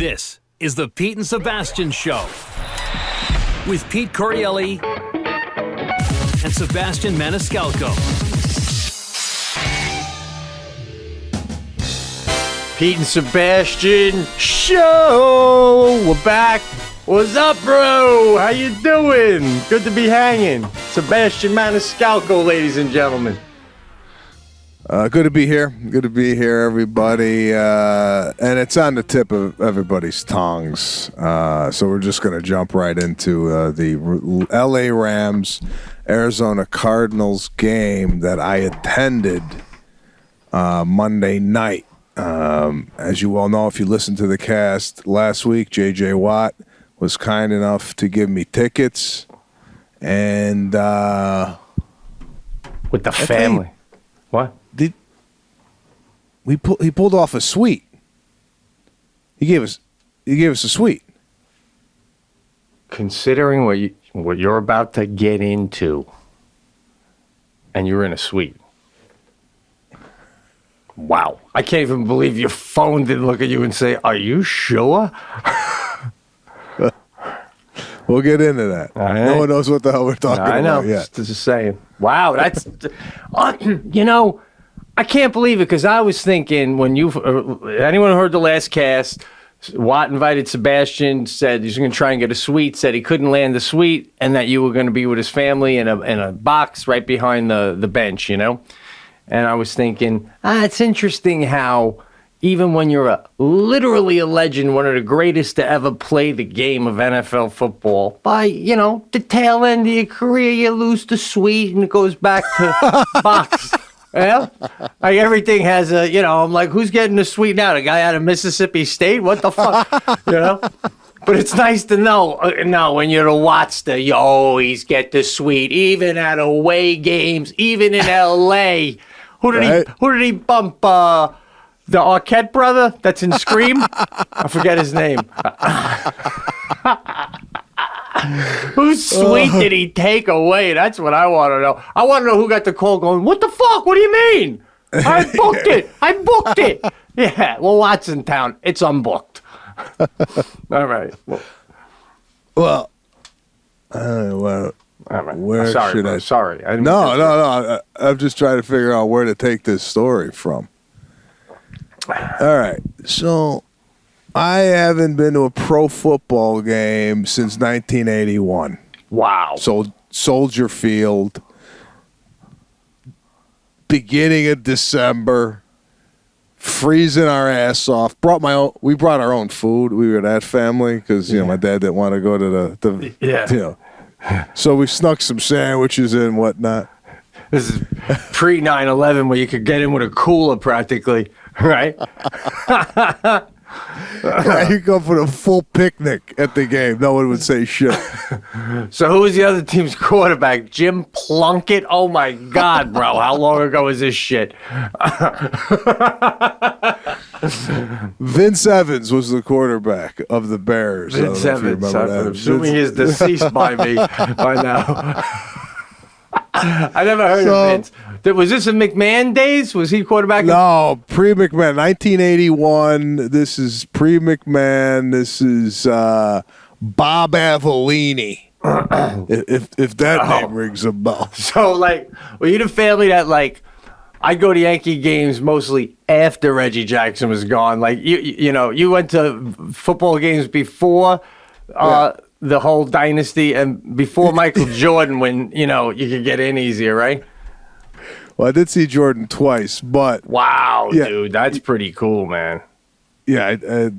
This is the Pete and Sebastian Show with Pete Correale and Sebastian Maniscalco. Pete and Sebastian Show. We're back. What's up, bro? How you doing? Good to be hanging. Sebastian Maniscalco, ladies and gentlemen. Good to be here. Good to be here, everybody. And it's on the tip of everybody's tongues. So we're just going to jump right into the LA Rams, Arizona Cardinals game that I attended Monday night. As you well know, if you listened to the cast last week, J.J. Watt was kind enough to give me tickets. And with the family. What? He pulled off a suite. He gave us a suite. Considering what you're about to get into, and you're in a suite. Wow. I can't even believe your phone didn't look at you and say, "Are you sure?" We'll get into that. Right. No one knows what the hell we're talking about yet. Just saying. Wow, that's I can't believe it, because I was thinking when anyone who heard the last cast, Watt invited Sebastian, said he's going to try and get a suite, said he couldn't land the suite, and that you were going to be with his family in a box right behind the bench, And I was thinking, it's interesting how even when you're literally a legend, one of the greatest to ever play the game of NFL football, by, the tail end of your career, you lose the suite and it goes back to box. Yeah, like everything has I'm like, who's getting the suite now? The guy out of Mississippi State? What the fuck? But it's nice to know, when you're the Watster, you always get the suite, even at away games, even in L.A. Who did he bump? The Arquette brother that's in Scream? I forget his name. Whose suite did he take away? That's what I want to know. I want to know who got the call going, what the fuck? What do you mean? I booked it. Yeah, well, Watson Town. It's unbooked. All right. Well, all right. Where sorry, should bro. I? Sorry. No. I'm just trying to figure out where to take this story from. All right. So I haven't been to a pro football game since 1981. Wow. Soldier Field, beginning of December, freezing our ass off. We brought our own food. We were that family because my dad didn't want to go to the So we snuck some sandwiches and whatnot. This is pre 9/11 where you could get in with a cooler practically, right? You go for the full picnic at the game. No one would say shit. So who was the other team's quarterback? Jim Plunkett? Oh, my God, bro. How long ago is this shit? Vince Evans was the quarterback of the Bears. Vince Evans. I'm assuming he's deceased by now. I never heard of Vince. Was this in McMahon days? Was he quarterback? No, pre-McMahon. 1981. This is pre-McMahon. This is Bob Avellini. if that name rings a bell. So, were you the family that, I go to Yankee games mostly after Reggie Jackson was gone? You went to football games before the whole dynasty and before Michael Jordan, when, you could get in easier, right? Well, I did see Jordan twice, but... Wow, dude, that's pretty cool, man. Yeah, that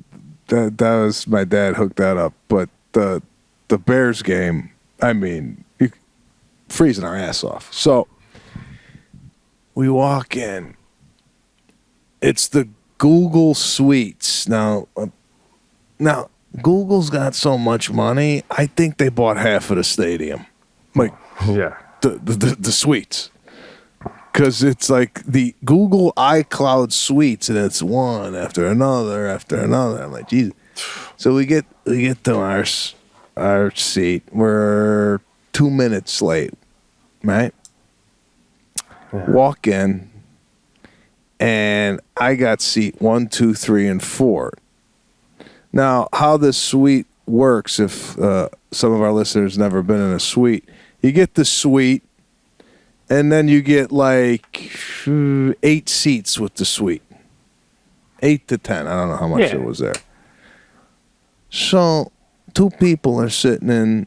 was... My dad hooked that up, but the Bears game, freezing our ass off. So, we walk in. It's the Google Suites. Now, Google's got so much money, I think they bought half of the stadium. The suites. Because it's like the Google iCloud suites, and it's one after another after another. I'm like, Jesus. So we get to our seat. We're 2 minutes late, right? Yeah. Walk in, and I got seat 1, 2, 3, and 4. Now, how this suite works, if some of our listeners never been in a suite, you get the suite, and then you get like 8 seats with the suite. 8 to 10. I don't know how much it was there. So 2 people are sitting in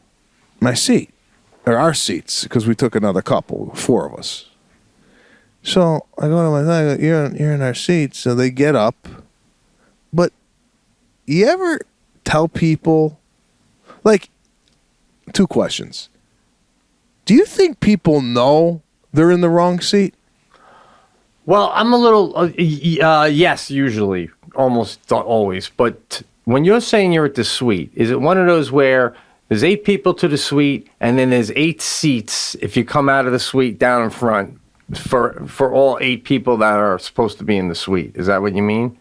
my seat, or our seats, because we took another couple, 4 of us. So I go to my thing, I go, you're in our seats. So they get up. But you ever tell people, like, 2 questions. Do you think people know they're in the wrong seat? Well, I'm a little, yes, usually, almost always. But when you're saying you're at the suite, is it one of those where there's 8 people to the suite and then there's 8 seats if you come out of the suite down in front for all 8 people that are supposed to be in the suite? Is that what you mean?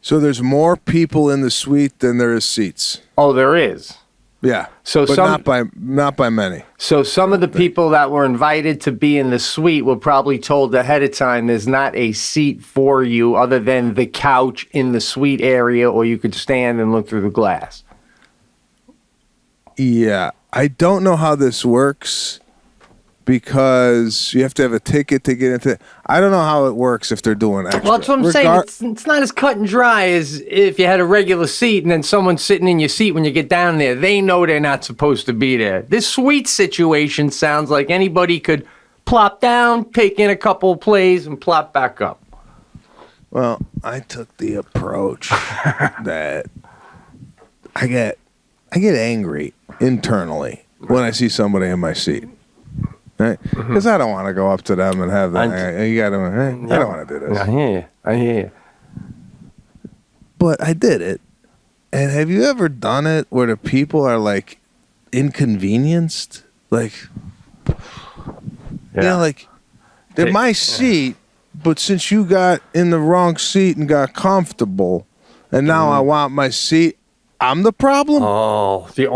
So there's more people in the suite than there is seats. Oh, there is. Yeah. So but not by many. So some of the people that were invited to be in the suite were probably told ahead of time there's not a seat for you other than the couch in the suite area, or you could stand and look through the glass. Yeah. I don't know how this works because you have to have a ticket to get into it. I don't know how it works if they're doing extra. Well, that's what I'm saying. It's not as cut and dry as if you had a regular seat and then someone's sitting in your seat when you get down there. They know they're not supposed to be there. This suite situation sounds like anybody could plop down, take in a couple of plays, and plop back up. Well, I took the approach that I get angry internally when I see somebody in my seat. Right? Because I don't want to go up to them and have that. I don't want to do this. I hear you. But I did it. And have you ever done it where the people are like inconvenienced? Like, like they're my seat, but since you got in the wrong seat and got comfortable, and now I want my seat, I'm the problem? Oh, the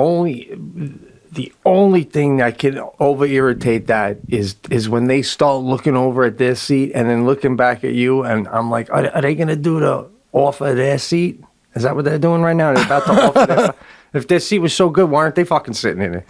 only thing that can over-irritate that is when they start looking over at their seat and then looking back at you, and I'm like, are they going to do the offer their seat? Is that what they're doing right now? They're about to offer their If their seat was so good, why aren't they fucking sitting in it?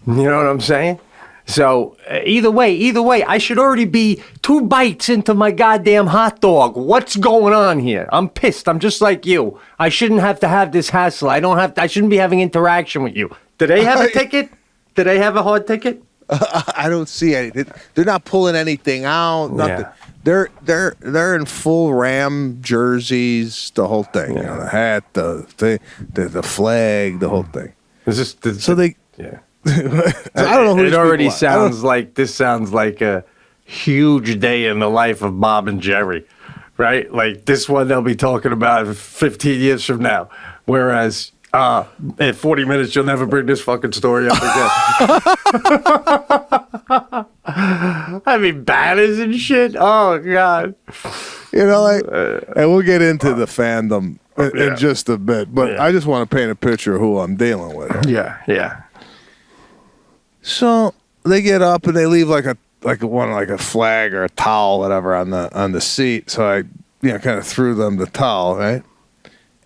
You know what I'm saying? So either way, I should already be 2 bites into my goddamn hot dog. What's going on here? I'm pissed. I'm just like you. I shouldn't have to have this hassle. I shouldn't be having interaction with you. Do they have a ticket? Do they have a hard ticket? I don't see anything. They're not pulling anything out. Nothing. Yeah. They're in full Ram jerseys, the whole thing. Yeah. You know, the hat, the flag, the whole thing. Yeah. I don't know who it these already people are. sounds like this sounds like a huge day in the life of Bob and Jerry, right? Like this one they'll be talking about 15 years from now, whereas in 40 minutes you'll never bring this fucking story up again. I mean, banners and shit. Oh God. You know, and we'll get into the fandom in just a bit, but I just want to paint a picture of who I'm dealing with. Yeah. So they get up and they leave like a flag or a towel, whatever, on the seat. So I, kind of threw them the towel, right?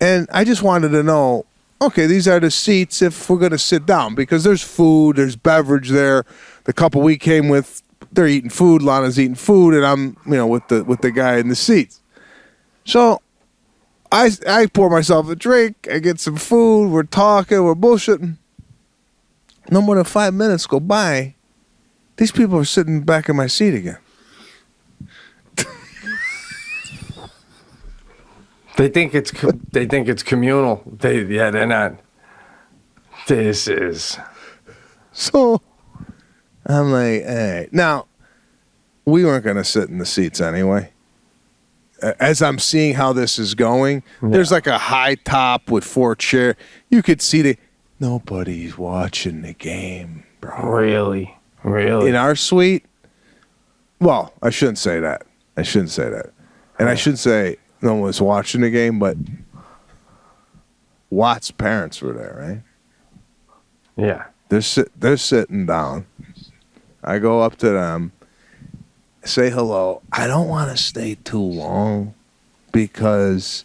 And I just wanted to know, okay, these are the seats if we're gonna sit down, because there's food, there's beverage there. The couple we came with, they're eating food. Lana's eating food, and I'm, with the guy in the seats. So I pour myself a drink. I get some food. We're talking. We're bullshitting. No more than 5 minutes go by. These people are sitting back in my seat again. They think it's communal. They're not. This is. So I'm like, hey. Now, we weren't going to sit in the seats anyway. As I'm seeing how this is going, there's like a high top with 4 chairs. You could see nobody's watching the game, bro. Really? In our suite? Well, I shouldn't say that. And I should say no one was watching the game, but Watt's parents were there, right? Yeah. They're sitting down. I go up to them, say hello. I don't want to stay too long because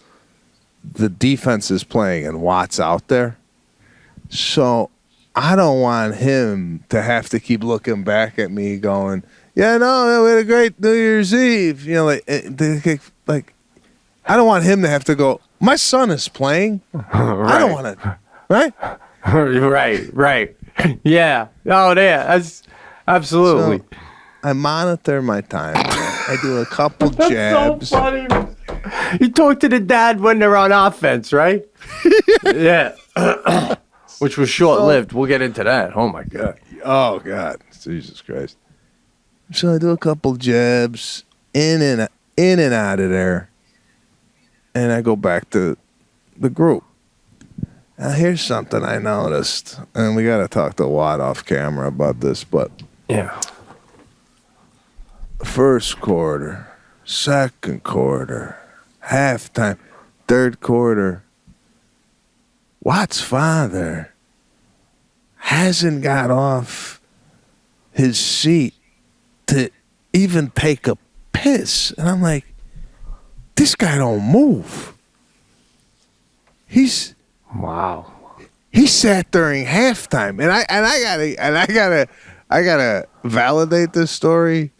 the defense is playing and Watt's out there. So I don't want him to have to keep looking back at me going, yeah, no, we had a great New Year's Eve. You know, like I don't want him to have to go, my son is playing. I don't want to, right? Right. Yeah. Oh, yeah. That's absolutely. So I monitor my time. I do a couple jabs. So funny. You talk to the dad when they're on offense, right? Yeah. Which was short-lived. We'll get into that. Oh, my God. Oh, God. Jesus Christ. So I do a couple jabs in and out of there. And I go back to the group. Now, here's something I noticed. And we got to talk to Watt off camera about this, but yeah. First quarter, second quarter, halftime, third quarter, Watt's father hasn't got off his seat to even take a piss. And I'm like, this guy don't move. Wow. He sat during halftime. And I gotta validate this story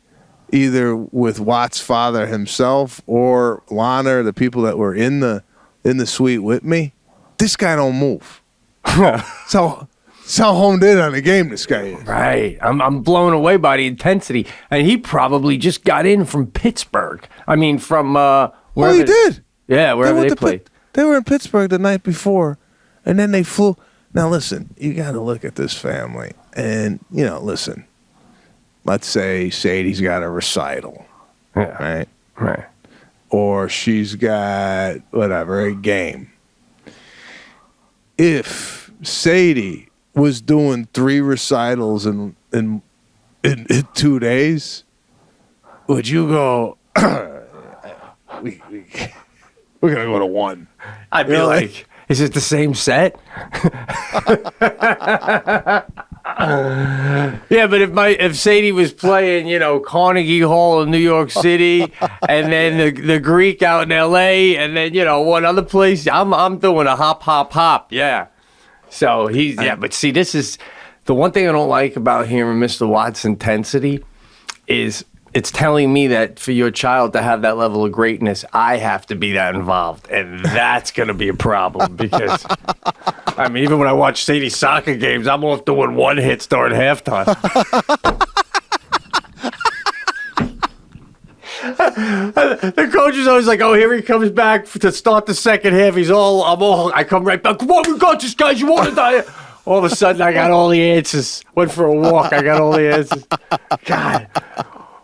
either with Watt's father himself or Lana or the people that were in the suite with me. This guy don't move. So how honed in on the game this guy is. Right. I'm blown away by the intensity. And he probably just got in from Pittsburgh. I mean, from wherever. Oh, he did. Yeah, wherever they played. They were in Pittsburgh the night before, and then they flew. Now, listen, you got to look at this family. And, listen, let's say Sadie's got a recital, Yeah. Right. or she's got, whatever, a game. If Sadie was doing 3 recitals in 2 days, would you go, we're going to go to 1? I'd be like, is it the same set? Yeah, but if Sadie was playing, Carnegie Hall in New York City, and then the Greek out in L.A., and then one other place, I'm doing a hop. Yeah. So but see, this is the one thing I don't like about hearing Mr. Watt's intensity is it's telling me that for your child to have that level of greatness, I have to be that involved. And that's going to be a problem because, I mean, even when I watch Sadie's soccer games, I'm off doing 1 hit during halftime. The coach is always like, oh, here he comes back to start the second half. I come right back. Come on, we got this, guys. You want to die? All of a sudden, I got all the answers. Went for a walk. I got all the answers. God.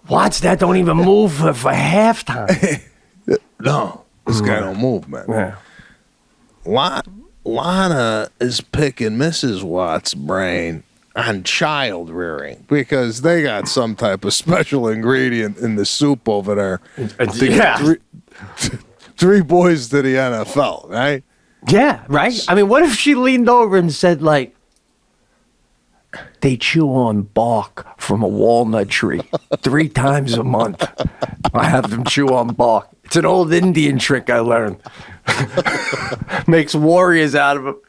Watt's that don't even move for halftime. No, this guy don't move, man. Yeah. Lana is picking Mrs. Watt's brain on child rearing because they got some type of special ingredient in the soup over there. Yeah. 3 boys to the NFL, right? Yeah, right? I mean, what if she leaned over and said, like, they chew on bark from a walnut tree 3 times a month. I have them chew on bark. It's an old Indian trick I learned. Makes warriors out of them.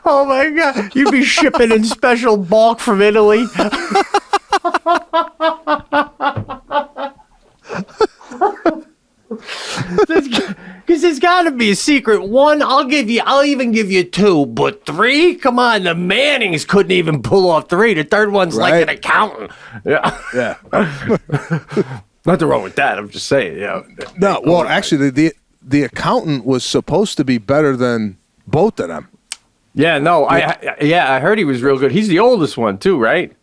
Oh, my God. You'd be shipping in special bark from Italy. Because there's got to be a secret. 1, I'll even give you 2, but 3? Come on, the Mannings couldn't even pull off 3. The third one's like an accountant. Yeah. Nothing wrong with that. I'm just saying. Yeah. No, well, actually, the accountant was supposed to be better than both of them. Yeah, no, I heard he was real good. He's the oldest one too, right?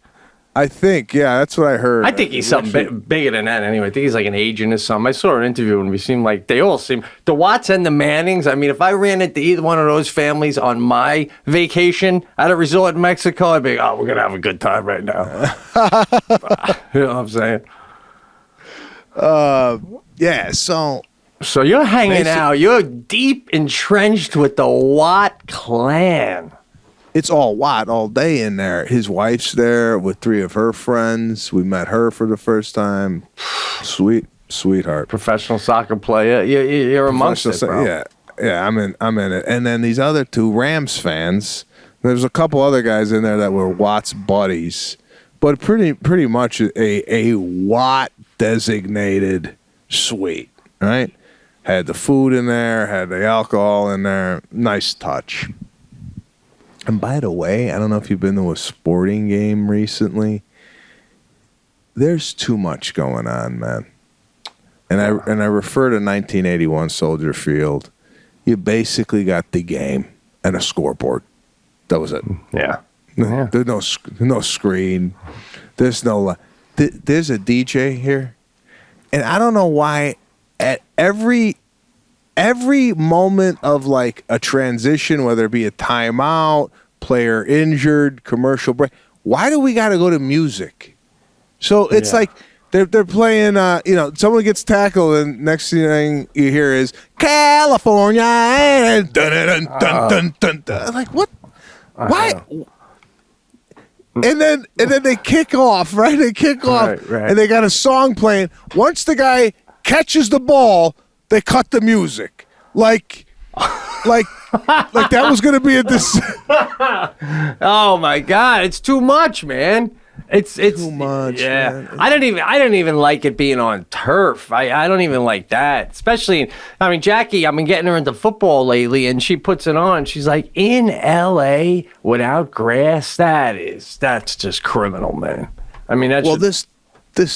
I think, yeah, that's what I heard. I think he's something bigger than that anyway. I think he's like an agent or something. I saw an interview and they all seem, the Watts and the Mannings, I mean, if I ran into either one of those families on my vacation at a resort in Mexico, I'd be like, oh, we're going to have a good time right now. You know what I'm saying? Yeah, so you're hanging out. You're deep entrenched with the Watt clan. it's all Watt all day in there. His wife's there with 3 of her friends. We met her for the first time. Sweetheart. Professional soccer player. You're amongst it, bro. Yeah. yeah, I'm in it. And then these other two Rams fans. There's a couple other guys in there that were Watt's buddies, but pretty much a Watt designated suite, right? Had the food in there, had the alcohol in there. Nice touch. And by the way, I don't know if you've been to a sporting game recently. There's too much going on, man. And I refer to 1981 Soldier Field. You basically got the game and a scoreboard. That was it. Yeah. There's no screen. There's no. There's a DJ here, and I don't know why. At every moment of like a transition, whether it be a timeout, player injured, commercial break, why do we got to go to music? So it's like they're playing. Someone gets tackled, and next thing you hear is California, and dun dun dun dun dun dun. Like what? Why? And then they kick off, right? They kick off, and they got a song playing. Once the guy catches the ball, they cut the music, like that was going to be a Oh my God, it's too much, man. It's too much. Yeah, man. I didn't even like it being on turf. I don't even like that. Especially, I mean, Jackie. I've been getting her into football lately, and she puts it on. She's like, in L.A. without grass. That's just criminal, man. I mean, this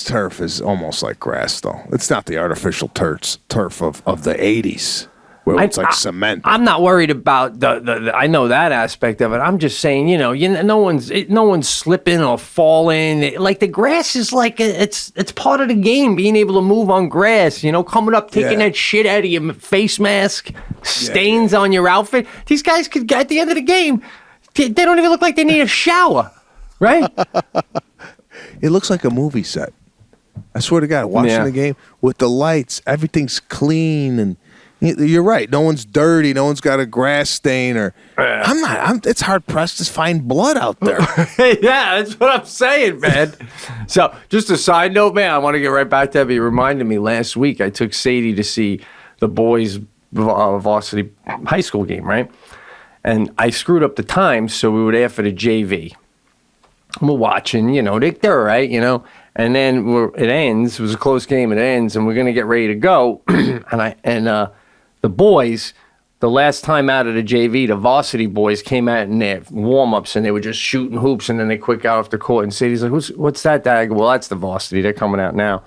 turf is almost like grass, though. It's not the artificial turf of the '80s. Where it's like cement. I'm not worried about the I know that aspect of it. I'm just saying, no one's slipping or falling. Like the grass is like it's part of the game. Being able to move on grass, coming up, taking that shit out of your face mask, stains on your outfit. These guys could at the end of the game, they don't even look like they need a shower, right? It looks like a movie set. I swear to God, watching the game with the lights, everything's clean and. You're right. No one's dirty. No one's got a grass stain or. It's hard pressed to find blood out there. Yeah, that's what I'm saying, man. So, just a side note, man. I want to get right back to that. But you reminded me last week. I took Sadie to see the boys' varsity high school game, right? And I screwed up the time, so we were there for the JV. We're watching. They're all right, And then it ends. It was a close game. It ends, and we're gonna get ready to go. The boys, the last time out of the JV, the varsity boys came out in their warm-ups, and they were just shooting hoops, and then they quick out off the court. And Sadie's like, what's that, Dad? I go, well, that's the varsity. They're coming out now.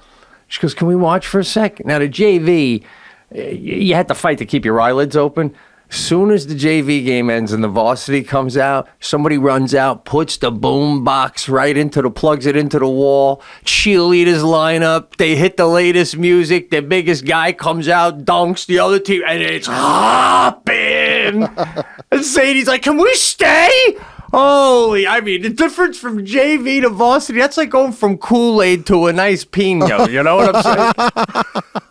She goes, can we watch for a second? Now, the JV, you had to fight to keep your eyelids open. Soon as the JV game ends and the varsity comes out, somebody runs out, puts the boom box plugs it into the wall. Cheerleaders line up. They hit the latest music. The biggest guy comes out, dunks the other team, and it's hopping. And Sadie's like, can we stay? Holy, I mean, the difference from JV to varsity, that's like going from Kool-Aid to a nice Pino. You know what I'm saying?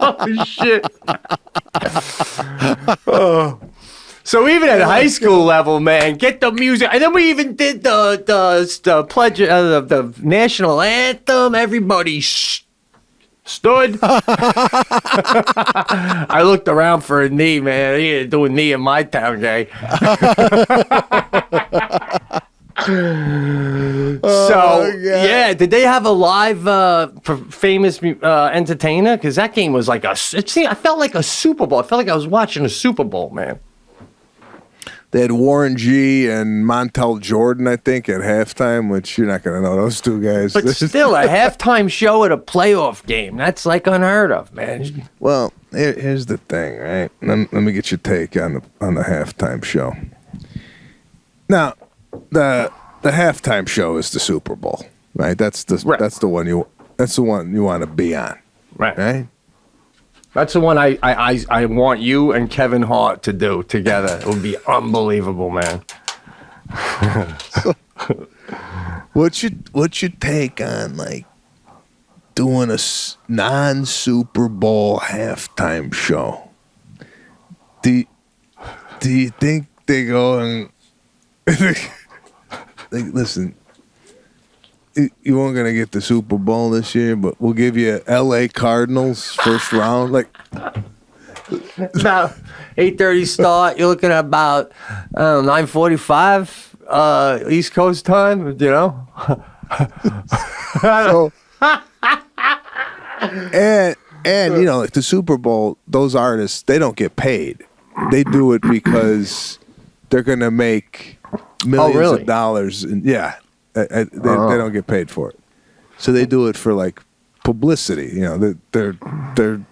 Holy shit. Oh. So even at high school level, man, get the music, and then we even did the pledge, the national anthem. Everybody stood. I looked around for a knee, man. He didn't do a knee in my town, guy. Did they have a live famous entertainer? Because that game was like I felt like a Super Bowl. I felt like I was watching a Super Bowl, man. They had Warren G and Montel Jordan, I think, at halftime, which you're not going to know those two guys. But still, a halftime show at a playoff game. That's like unheard of, man. Well, here's the thing, right? Let me get your take on the halftime show. Now, the halftime show is the Super Bowl, right? That's the one you want to be on, right? That's the one I want you and Kevin Hart to do together. It would be unbelievable, man. So, what's your take on like doing a non-Super Bowl halftime show? Do you think they go and like, listen? You weren't gonna get the Super Bowl this year, but we'll give you L.A. Cardinals first round. Like, About 8:30 start. You're looking at about 9:45 East Coast time. You know. So, and like the Super Bowl, those artists, they don't get paid. They do it because they're gonna make millions of dollars. And they don't get paid for it. So they do it for like publicity. You know, their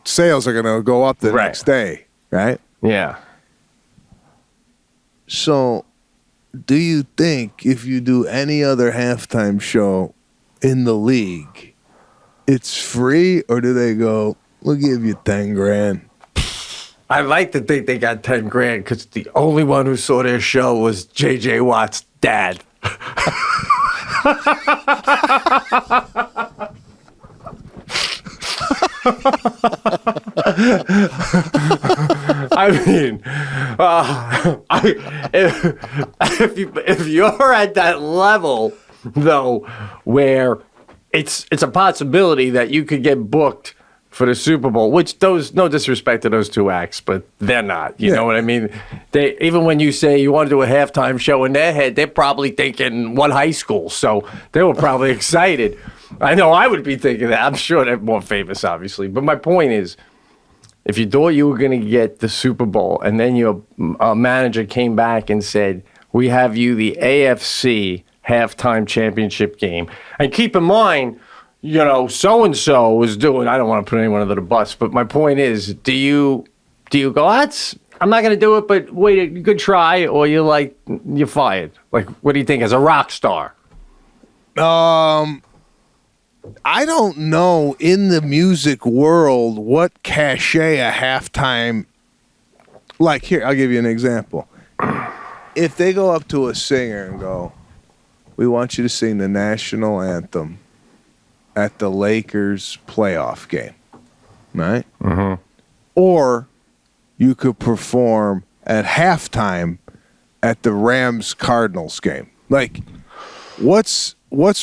sales are gonna go up the next day, right? Yeah. So, do you think if you do any other halftime show in the league, it's free, or do they go, we'll give you 10 grand? I like to think they got 10 grand because the only one who saw their show was J.J. Watt's dad. I mean, if you're at that level, though, where it's a possibility that you could get booked for the Super Bowl, which no disrespect to those two acts, but they're not. You know what I mean? They, even when you say you want to do a halftime show in their head, they're probably thinking one high school, so they were probably excited. I know I would be thinking that. I'm sure they're more famous, obviously. But my point is, if you thought you were going to get the Super Bowl and then your manager came back and said, we have you the AFC halftime championship game. And keep in mind, you know, so-and-so was doing, I don't want to put anyone under the bus, but my point is, do you go, I'm not going to do it, but wait, good try, or you're like, you're fired? Like, what do you think as a rock star? I don't know in the music world what cachet a halftime. Like, here, I'll give you an example. If they go up to a singer and go, we want you to sing the national anthem at the Lakers playoff game, right? Mm-hmm. Or you could perform at halftime at the Rams-Cardinals game. Like, what's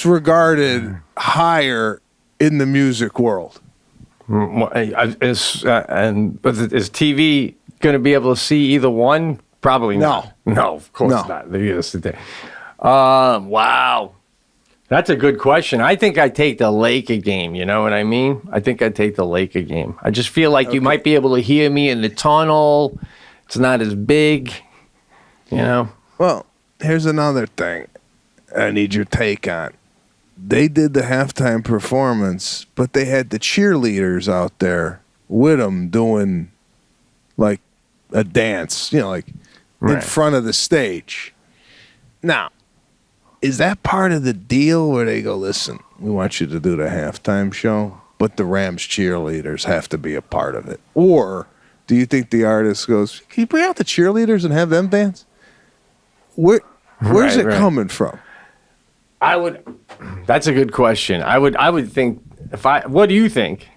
regarded higher in the music world? Is TV going to be able to see either one? Probably not. No, of course not. Wow. That's a good question. I think I'd take the Laker game. You know what I mean? I think I'd take the Laker game. I just feel like you might be able to hear me in the tunnel. It's not as big, you know? Well, here's another thing I need your take on. They did the halftime performance, but they had the cheerleaders out there with them doing like a dance, you know, like in front of the stage. Now, is that part of the deal where they go, listen, we want you to do the halftime show, but the Rams cheerleaders have to be a part of it? Or do you think the artist goes, can you bring out the cheerleaders and have them dance? Where's it coming from? That's a good question. I would think, what do you think?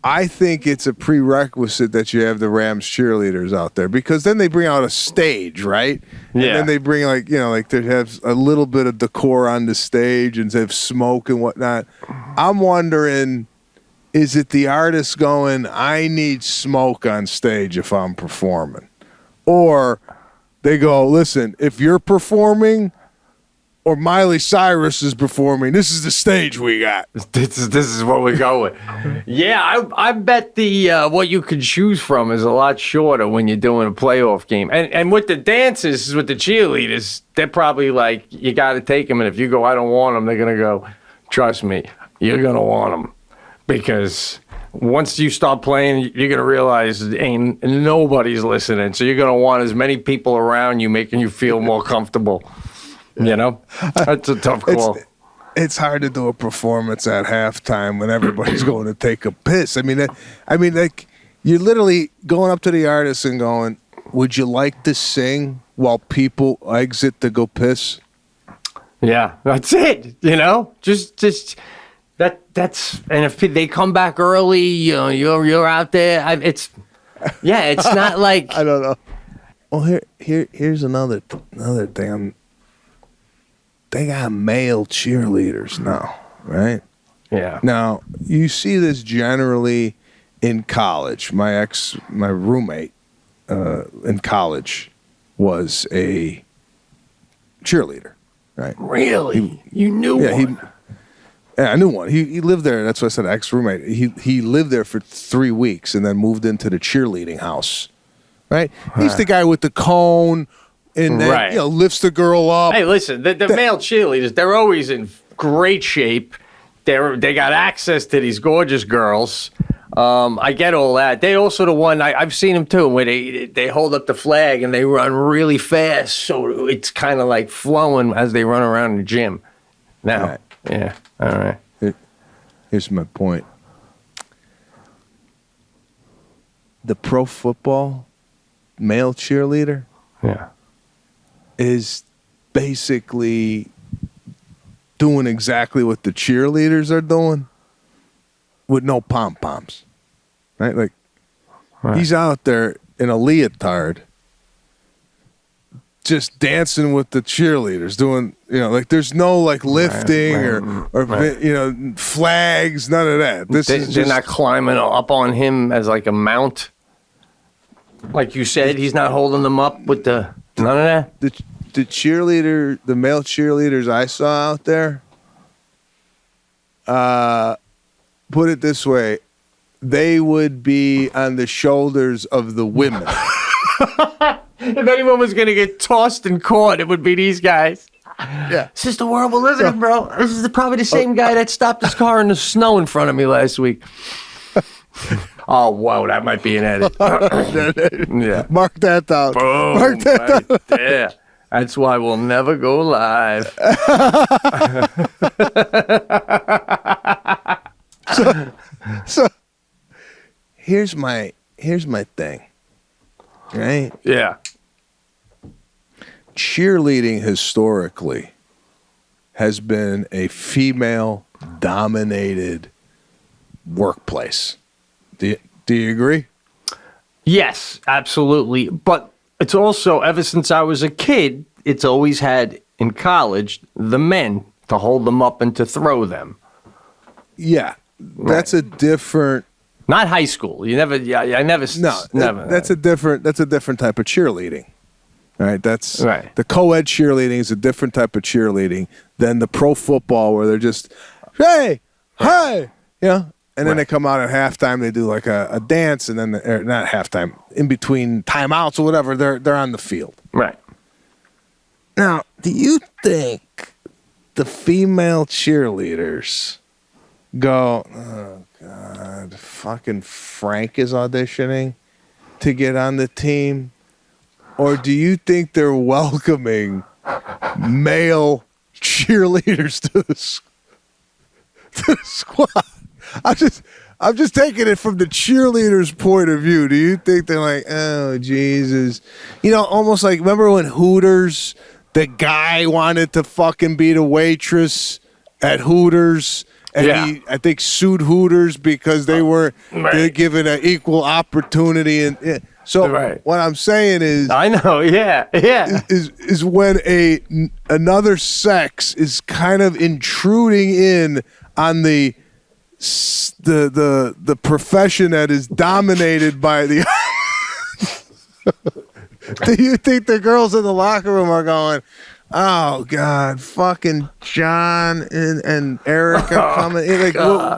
I think it's a prerequisite that you have the Rams cheerleaders out there, because then they bring out a stage, right? Yeah. And then they bring like they have a little bit of decor on the stage and they have smoke and whatnot. I'm wondering, is it the artist going, I need smoke on stage if I'm performing? Or they go, listen, if you're performing or Miley Cyrus is performing, this is the stage we got. This is what we go with. Yeah, I bet the what you can choose from is a lot shorter when you're doing a playoff game. And with the dances, with the cheerleaders, they're probably like, you got to take them. And if you go, I don't want them, they're going to go, trust me, you're going to want them. Because once you start playing, you're going to realize ain't nobody's listening. So you're going to want as many people around you making you feel more comfortable. You know, that's a tough call. It's hard to do a performance at halftime when everybody's going to take a piss. I mean, like you're literally going up to the artist and going, "Would you like to sing while people exit to go piss?" Yeah, that's it. You know, just that's. And if they come back early, you know, you're out there. It's not like I don't know. Well, here's another thing. They got male cheerleaders now, right? Yeah. Now, you see this generally in college, my roommate in college was a cheerleader, right? Really? You knew one? Yeah, I knew one. He lived there. That's why I said ex-roommate. He lived there for 3 weeks and then moved into the cheerleading house, right? He's the guy with the cone and then, lifts the girl up. Hey, listen, the male cheerleaders, they're always in great shape. They got access to these gorgeous girls. I get all that. They also the one I've seen them too, where they hold up the flag and they run really fast, so it's kind of like flowing as they run around the gym. Now, right. Yeah, all right. Here's my point. The pro football male cheerleader, is basically doing exactly what the cheerleaders are doing with no pom-poms, right? Like, he's out there in a leotard just dancing with the cheerleaders, doing, like there's no like lifting or flags, none of that. They're not climbing up on him as like a mount. Like you said, he's not holding them up with none of that. The male cheerleaders I saw out there, put it this way, they would be on the shoulders of the women. If anyone was going to get tossed and caught, it would be these guys. Yeah. This is the world we're living in, bro. This is probably the same guy that stopped his car in the snow in front of me last week. Oh, whoa, that might be an edit. Yeah. Mark that down. Boom, Mark that down. There. That's why we'll never go live. So here's my thing. Right? Yeah. Cheerleading historically has been a female-dominated workplace. Do you agree? Yes, absolutely. But it's also, ever since I was a kid, it's always had, in college, the men to hold them up and to throw them. Yeah. That's a different... Not high school. You never... Yeah, I never... No, never. That's a different type of cheerleading. All right, that's... Right. The co-ed cheerleading is a different type of cheerleading than the pro football where they're just, hey, and then they come out at halftime, they do like a dance, and then not halftime, in between timeouts or whatever, they're on the field. Right. Now, do you think the female cheerleaders go, oh God, fucking Frank is auditioning to get on the team? Or do you think they're welcoming male cheerleaders to the squad? I'm just taking it from the cheerleaders' point of view. Do you think they're like, oh, Jesus? Almost like, remember when Hooters, the guy wanted to fucking be the waitress at Hooters? And he, I think, sued Hooters because they're given an equal opportunity. And so what I'm saying is, I know, is when another sex is kind of intruding in on the profession that is dominated by the. Do you think the girls in the locker room are going, oh God, fucking John and Eric are coming? Like,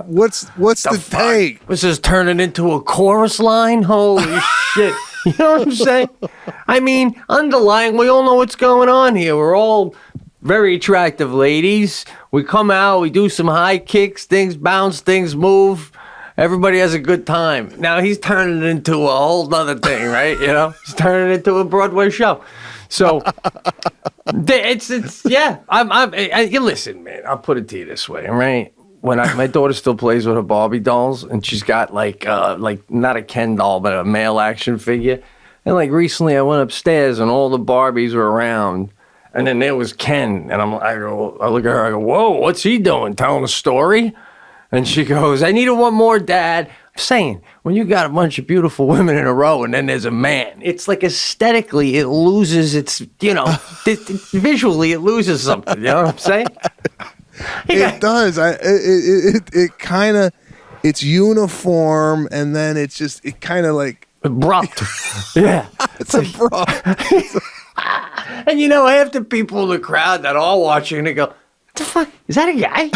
what's the take? This is turning into a chorus line? Holy shit. You know what I'm saying? I mean, underlying, we all know what's going on here. We're all very attractive ladies. We come out, we do some high kicks, things bounce, things move. Everybody has a good time. Now he's turning it into a whole other thing, right? He's turning it into a Broadway show. So it's you listen, man. I'll put it to you this way, all right? When my daughter still plays with her Barbie dolls, and she's got like not a Ken doll, but a male action figure. And like recently, I went upstairs and all the Barbies were around, and then there was Ken, and I look at her, I go, whoa, what's he doing? Telling a story? And she goes, I need one more, Dad. I'm saying, when you got a bunch of beautiful women in a row and then there's a man, it's like aesthetically, it loses its, visually, it loses something. You know what I'm saying? It does. It kind of, it's uniform, and then it's just it kind of like abrupt. Yeah, it's abrupt. And half the people in the crowd that are watching, they go, "What the fuck? Is that a guy?"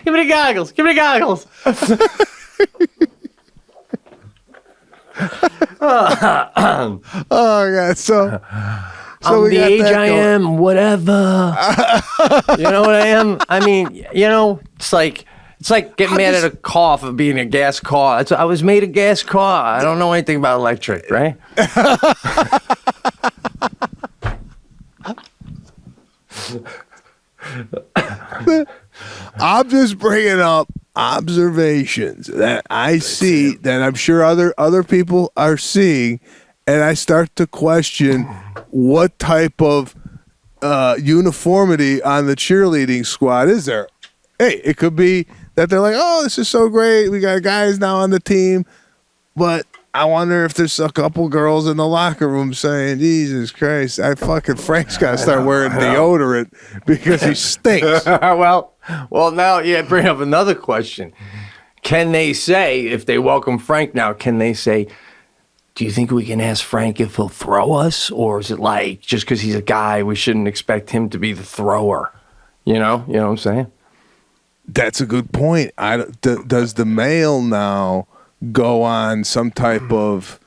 Give me the goggles. Give me the goggles. Oh God! So I'm we the got age that I going. am, whatever. You know what I am? I mean, it's like getting mad at a car for being a gas car. I was made a gas car. I don't know anything about electric, right? I'm just bringing up observations that I see that I'm sure other people are seeing, and I start to question what type of uniformity on the cheerleading squad is there. Hey, it could be that they're like, oh, this is so great. We got guys now on the team. But I wonder if there's a couple girls in the locker room saying, Jesus Christ, Frank's got to start wearing deodorant because he stinks. well, now, bring up another question. Can they say, if they welcome Frank now, can they say, do you think we can ask Frank if he'll throw us? Or is it like, just because he's a guy, we shouldn't expect him to be the thrower? You know what I'm saying? That's a good point. Does the male now go on some type of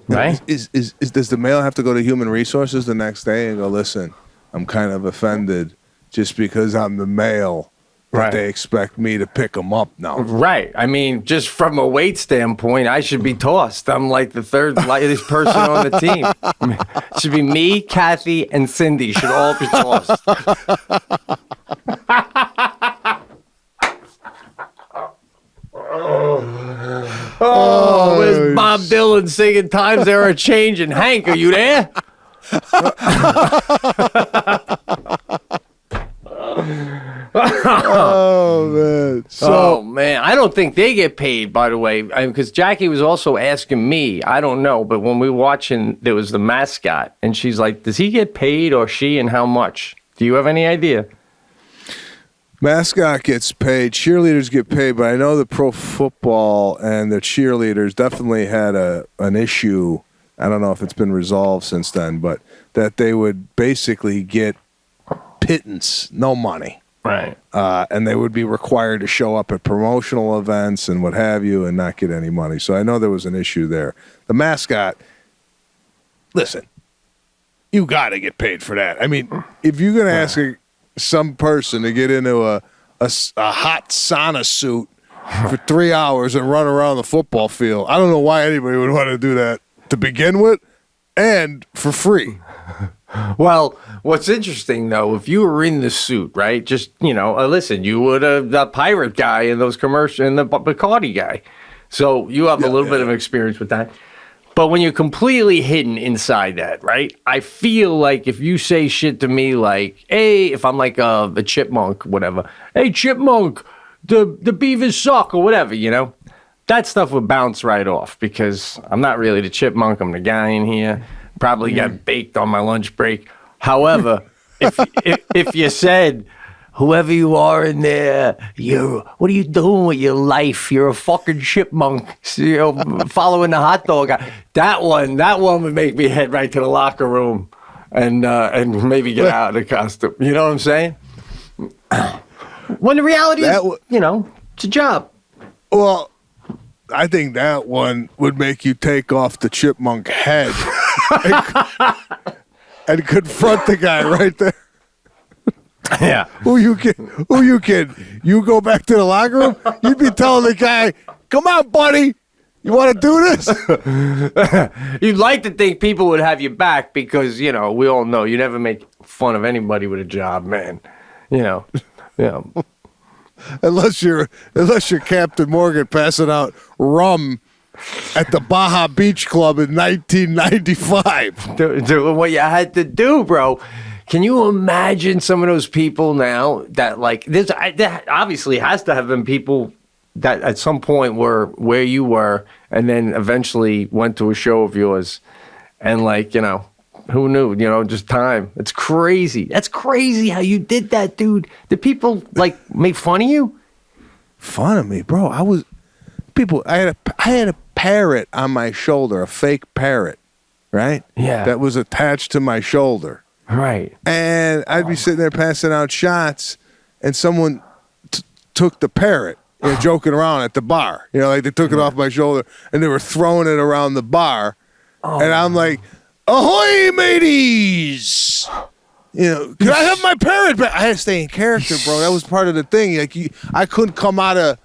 right? Does the male have to go to human resources the next day and go, listen, I'm kind of offended just because I'm the male that Right. they expect me to pick them up now. Right. I mean, just from a weight standpoint, I should be tossed. I'm like the third lightest person on the team. I mean, it should be me, Kathy, and Cindy should all be tossed. Oh, where's Bob Dylan singing Times They Are Changing? Hank, are you there? Oh, man. Oh, man. I don't think they get paid, by the way, because Jackie was also asking me. I don't know, but when we were watching, there was the mascot, and she's like, does he get paid or she, and how much? Do you have any idea? Mascot gets paid, cheerleaders get paid, but I know the pro football and the cheerleaders definitely had an issue. I don't know if it's been resolved since then, but that they would basically get pittance, no money. Right. And they would be required to show up at promotional events and what have you and not get any money. So I know there was an issue there. The mascot, listen, you got to get paid for that. I mean, if you're going to ask some person to get into a hot sauna suit for 3 hours and run around the football field, I don't know why anybody would want to do that to begin with and for free. Well, what's interesting, though, if you were in the suit, right, just, listen, you were the pirate guy in those commercials and the Bacardi guy. So you have a little bit of experience with that. But when you're completely hidden inside that, right, I feel like if you say shit to me like, hey, if I'm like a chipmunk, whatever, hey, chipmunk, the beavers suck or whatever, that stuff would bounce right off because I'm not really the chipmunk. I'm the guy in here. Probably got baked on my lunch break. However, if you said, whoever you are in there, what are you doing with your life? You're a fucking chipmunk, following the hot dog guy. That one would make me head right to the locker room and maybe get out of the costume. You know what I'm saying? When the reality is, it's a job. Well, I think that one would make you take off the chipmunk head and confront the guy right there. Yeah. Who you kidding? You go back to the locker room, you'd be telling the guy, come on, buddy. You want to do this? You'd like to think people would have you back because, we all know you never make fun of anybody with a job, man. Yeah. Unless you're Captain Morgan passing out rum at the Baja Beach Club in 1995. Doing what you had to do, bro. Can you imagine some of those people now that there obviously has to have been people that at some point were where you were and then eventually went to a show of yours and Who knew? You know, just time. It's crazy. That's crazy how you did that, dude. Did people like make fun of you? Fun of me, bro. I had a parrot on my shoulder, a fake parrot, right? Yeah. That was attached to my shoulder. Right. And I'd be sitting there passing out shots, and someone took the parrot, joking around at the bar. You know, like they took it off my shoulder, and they were throwing it around the bar. And I'm like, ahoy, mateys! You know, can I have my parrot back? I had to stay in character, bro. That was part of the thing. Like, I couldn't come out of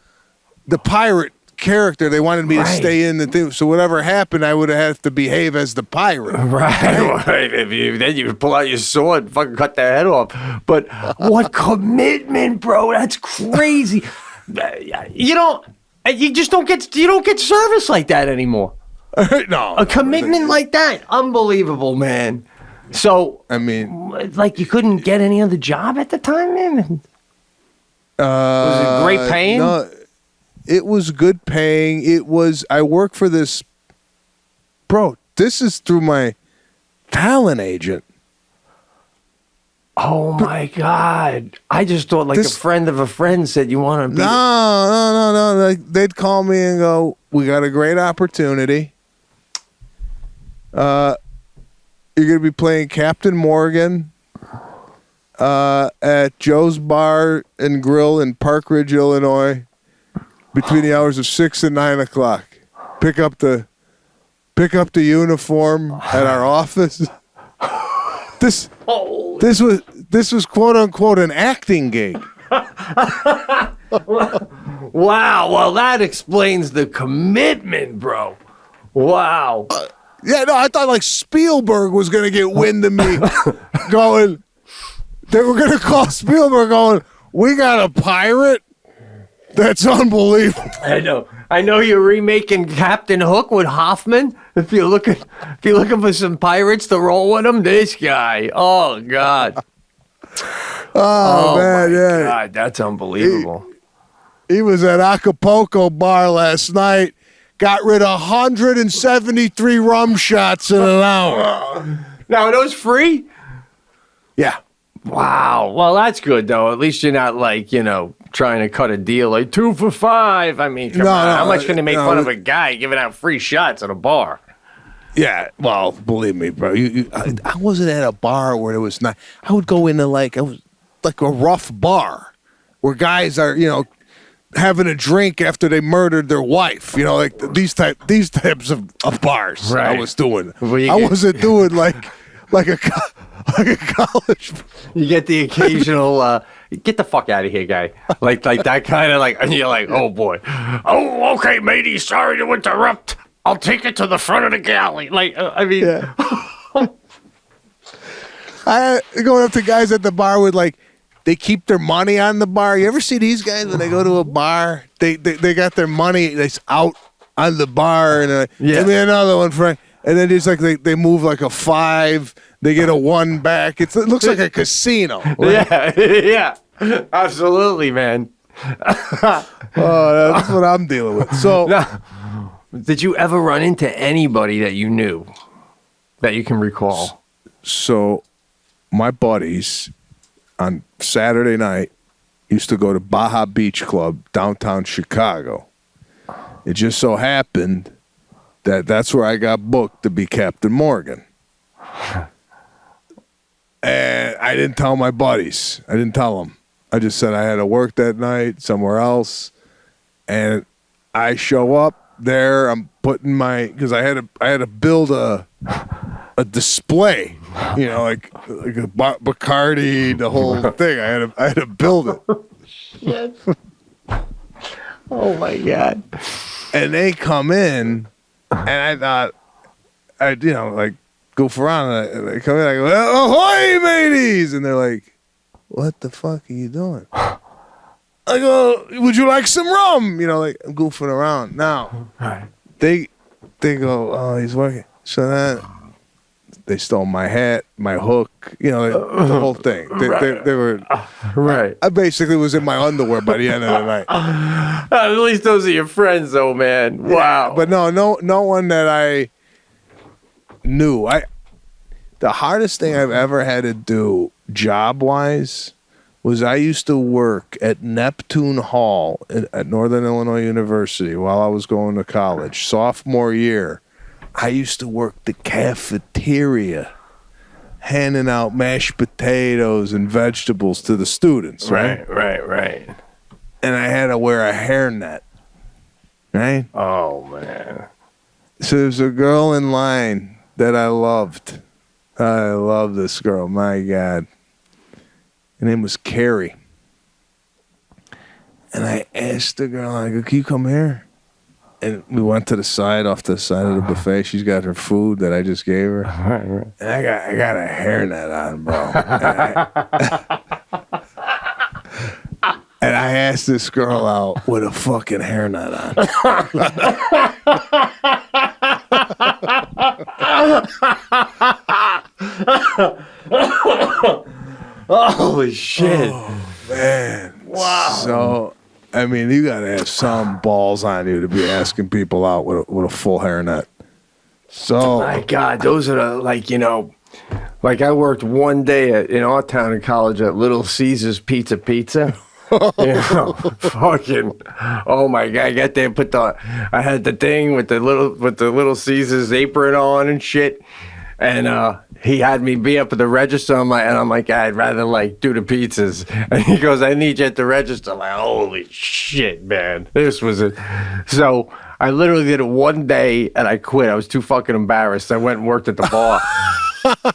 the pirate character. They wanted me to stay in the thing. So whatever happened, I would have to behave as the pirate. Right. Then you pull out your sword and fucking cut their head off. But what commitment, bro? That's crazy. You just don't get service like that anymore. No. A commitment like that. Unbelievable, man. So, I mean, like you couldn't get any other job at the time, man? Was it great paying? No, it was good paying. I work for this, bro, this is through my talent agent. Oh my God. I just thought like a friend of a friend said you want to be. No. Like, they'd call me and go, we got a great opportunity. You're going to be playing Captain Morgan at Joe's Bar and Grill in Park Ridge, Illinois, between the hours of 6 and 9 o'clock. Pick up the uniform at our office. This was quote unquote an acting gig. Wow. Well, that explains the commitment, bro. Wow. Yeah, no, I thought like Spielberg was going to get wind of me going. They were going to call Spielberg going, we got a pirate? That's unbelievable. I know you're remaking Captain Hook with Hoffman. If you're looking for some pirates to roll with him, this guy. Oh God. Oh man, yeah. God, that's unbelievable. He was at Acapulco bar last night. Got rid of 173 rum shots in an hour. Now, are those free? Yeah. Wow. Well, that's good, though. At least you're not, like, trying to cut a deal like 2 for $5. I mean, come on. How much can they make fun of a guy giving out free shots at a bar? Yeah. Well, believe me, bro. I wasn't at a bar where it was not. I would go into, like a rough bar where guys are, having a drink after they murdered their wife, like these types of bars. Right. I was doing. I wasn't doing like a college. You get the occasional get the fuck out of here, guy. Like that kind of and you're like, oh boy. Oh, okay, matey. Sorry to interrupt. I'll take it to the front of the galley. Yeah. I going up to guys at the bar with they keep their money on the bar. You ever see these guys when they go to a bar? They got their money that's out on the bar, and give me another one, Frank. And then it's like they move like a 5, they get a 1 back. It looks like a casino. Right? Yeah, absolutely, man. Oh, that's what I'm dealing with. So, now, did you ever run into anybody that you knew that you can recall? So, my buddies on Saturday night used to go to Baja Beach Club, downtown Chicago. It just so happened that that's where I got booked to be Captain Morgan. And I didn't tell my buddies. I didn't tell them. I just said I had to work that night somewhere else. And I show up there. I'm putting because I had to build a display, like a Bacardi, the whole thing. I had to build it. Shit. Oh my God. And they come in, and I thought, goof around, and they come in, I go, ahoy, mateys! And they're like, what the fuck are you doing? I go, would you like some rum? I'm goofing around. Now, they go, oh, he's working. So then they stole my hat, my hook, the whole thing. They were right. I basically was in my underwear by the end of the night. At least those are your friends, though, man. Wow. But no one that I knew. The hardest thing I've ever had to do job-wise was I used to work at Neptune Hall at Northern Illinois University while I was going to college. Sophomore year, I used to work the cafeteria, handing out mashed potatoes and vegetables to the students, right? Right. And I had to wear a hairnet, right? Oh, man. So there's a girl in line that I loved. I love this girl, my God. Her name was Carrie. And I asked the girl, I go, can you come here? And we went to the side, off the side of the buffet. She's got her food that I just gave her. Right. And I got a hairnet on, bro. And I asked this girl out with a fucking hairnet on. Holy shit. Oh, man. Wow. So, I mean, you got to have some balls on you to be asking people out with a full hairnet. So, My God, those are the, like I worked one day in our town in college at Little Caesars Pizza. Fucking, oh my God, I got there, I had the thing with the Little Caesars apron on and shit. And he had me be up at the register. I'm like, I'd rather do the pizzas. And he goes, I need you at the register. I'm like, holy shit, man. This was it. So I literally did it one day and I quit. I was too fucking embarrassed. I went and worked at the bar.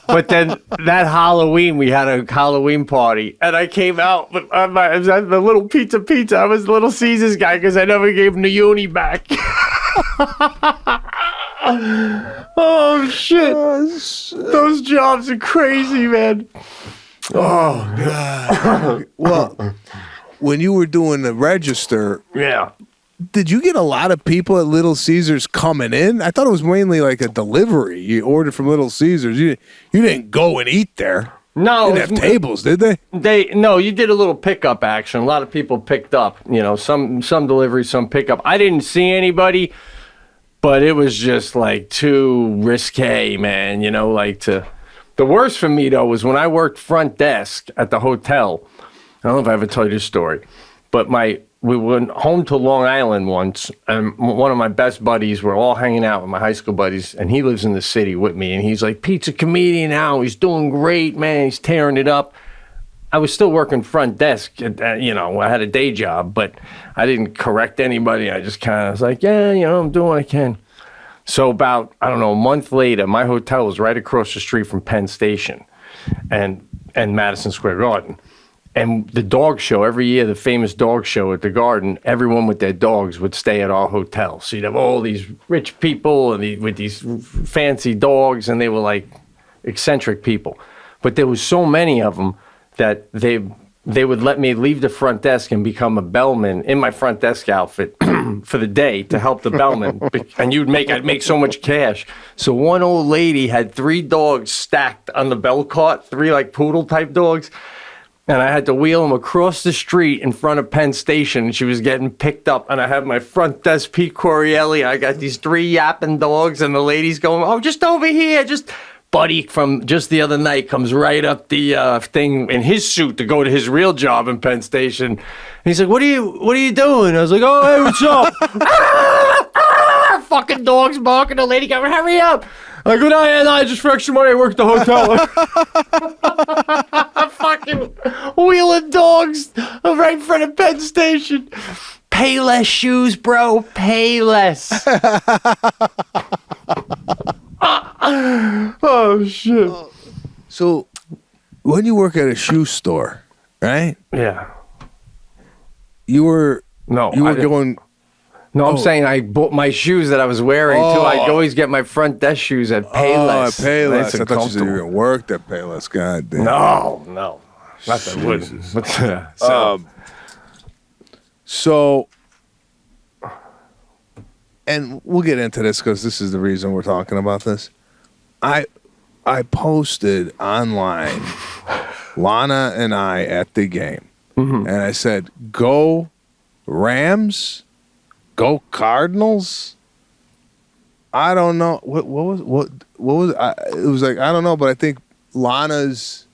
But then that Halloween, we had a Halloween party, and I came out with I was at the Little Pizza. I was the Little Caesars guy because I never gave him the uni back. Oh shit! Those jobs are crazy, man. oh, God. Well, when you were doing the register, Yeah. did you get a lot of people at Little Caesars coming in? I thought it was mainly like a delivery. You ordered from Little Caesars. You didn't go and eat there. No, They didn't have tables, did they? You did a little pickup action. A lot of people picked up. Some delivery, some pickup. I didn't see anybody, but it was just too risque, man. The worst for me though was when I worked front desk at the hotel. I don't know if I ever told you this story, but we went home to Long Island once, and one of my best buddies, we're all hanging out with my high school buddies, and he lives in the city with me, and he's like, Pete's a comedian now, he's doing great, man, he's tearing it up. I was still working front desk, I had a day job, but I didn't correct anybody. I just kind of was like, yeah, I'm doing what I can. So about, a month later, my hotel was right across the street from Penn Station and Madison Square Garden. And the dog show, every year, the famous dog show at the Garden, everyone with their dogs would stay at our hotel. So you'd have all these rich people with these fancy dogs, and they were eccentric people. But there was so many of them that they would let me leave the front desk and become a bellman in my front desk outfit for the day to help the bellman. And I'd make so much cash. So one old lady had 3 dogs stacked on the bell cart, 3 poodle type dogs. And I had to wheel them across the street in front of Penn Station. And she was getting picked up. And I had my front desk, Pete Correale. I got these 3 yapping dogs. And the lady's going, oh, just over here. Buddy from just the other night comes right up the thing in his suit to go to his real job in Penn Station. And he's like, what are you doing? I was like, oh, hey, what's up? Fucking dogs barking. The lady going, hurry up. I go, no, just for extra money, I work at the hotel. Fucking wheeling dogs right in front of Penn Station. Pay less shoes, bro. Pay less. Oh, shit. So, when you work at a shoe store, right? Yeah. You were I didn't. going... No, I'm saying I bought my shoes that I was wearing, too. I'd always get my front desk shoes at Payless. Payless. Nice I and thought you said you were comfortable. going to work at Payless. God damn. No. Not that I wouldn't. So, and we'll get into this because this is the reason we're talking about this. I posted online, Lana and I at the game, and I said, "Go Rams, go Cardinals." I don't know what was it was like I don't know, but I think Lana's.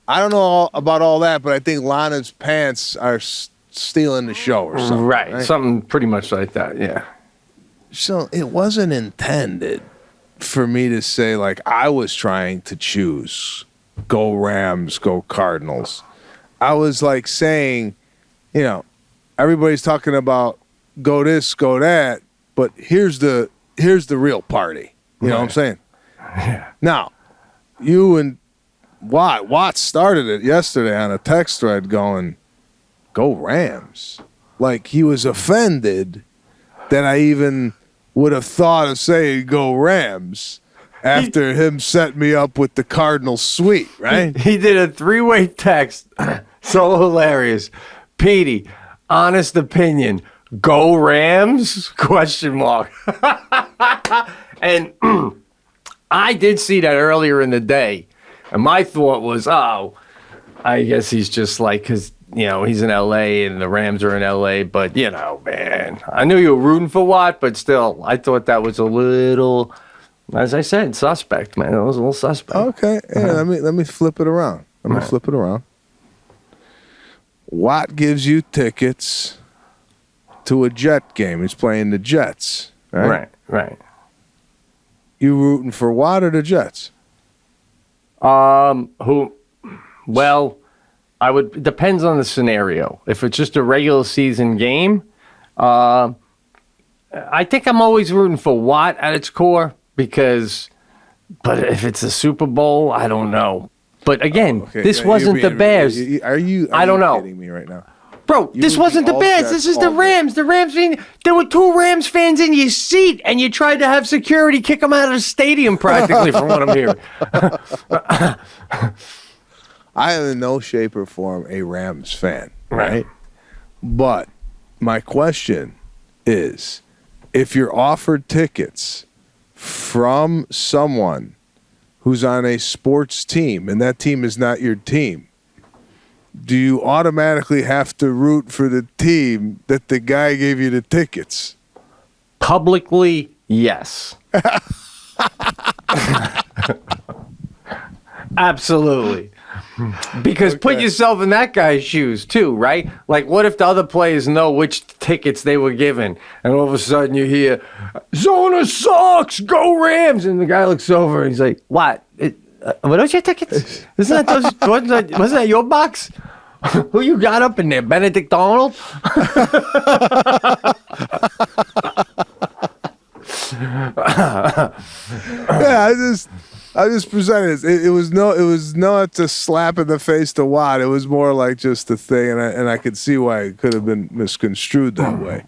I don't know about all that, but I think Lana's pants are stealing the show or something. Right, something pretty much like that. Yeah. So it wasn't intended for me to say like I was trying to choose go Rams, go Cardinals. I was like saying, everybody's talking about go this, go that, but here's the real party. You know what I'm saying? Yeah. Now, you and Watt started it yesterday on a text thread going, go Rams. Like he was offended that I even would have thought of saying go Rams after him set me up with the Cardinals suite, right? He did a 3-way text. So hilarious. Petey, honest opinion, go Rams? Question mark. And I did see that earlier in the day. And my thought was, I guess he's just like, because, he's in L.A. and the Rams are in L.A. But, man, I knew you were rooting for Watt, but still, I thought that was a little, as I said, suspect, man. It was a little suspect. Okay. Yeah, let me flip it around. Flip it around. Watt gives you tickets to a Jet game. He's playing the Jets, right? Right. You rooting for Watt or the Jets? Who? Well, I would. Depends on the scenario. If it's just a regular season game, I think I'm always rooting for Watt at its core because. But if it's a Super Bowl, I don't know. But again, this wasn't the Bears. Are you? I don't know. Kidding me right now? Bro, this wasn't the Bears. This is the Rams. The Rams. There were 2 Rams fans in your seat, and you tried to have security kick them out of the stadium practically, from what I'm hearing. I am in no shape or form a Rams fan, right? But my question is, if you're offered tickets from someone who's on a sports team, and that team is not your team, do you automatically have to root for the team that the guy gave you the tickets? Publicly, yes. Absolutely. Because put yourself in that guy's shoes too, right? Like, what if the other players know which tickets they were given, and all of a sudden you hear, Zona sucks, go Rams, and the guy looks over and he's like, what? Were those your tickets? Wasn't that your box? Who you got up in there? Benedict Arnold? Yeah, I just presented it. It was not a slap in the face to Watt. It was more like just a thing, and I could see why it could have been misconstrued that way.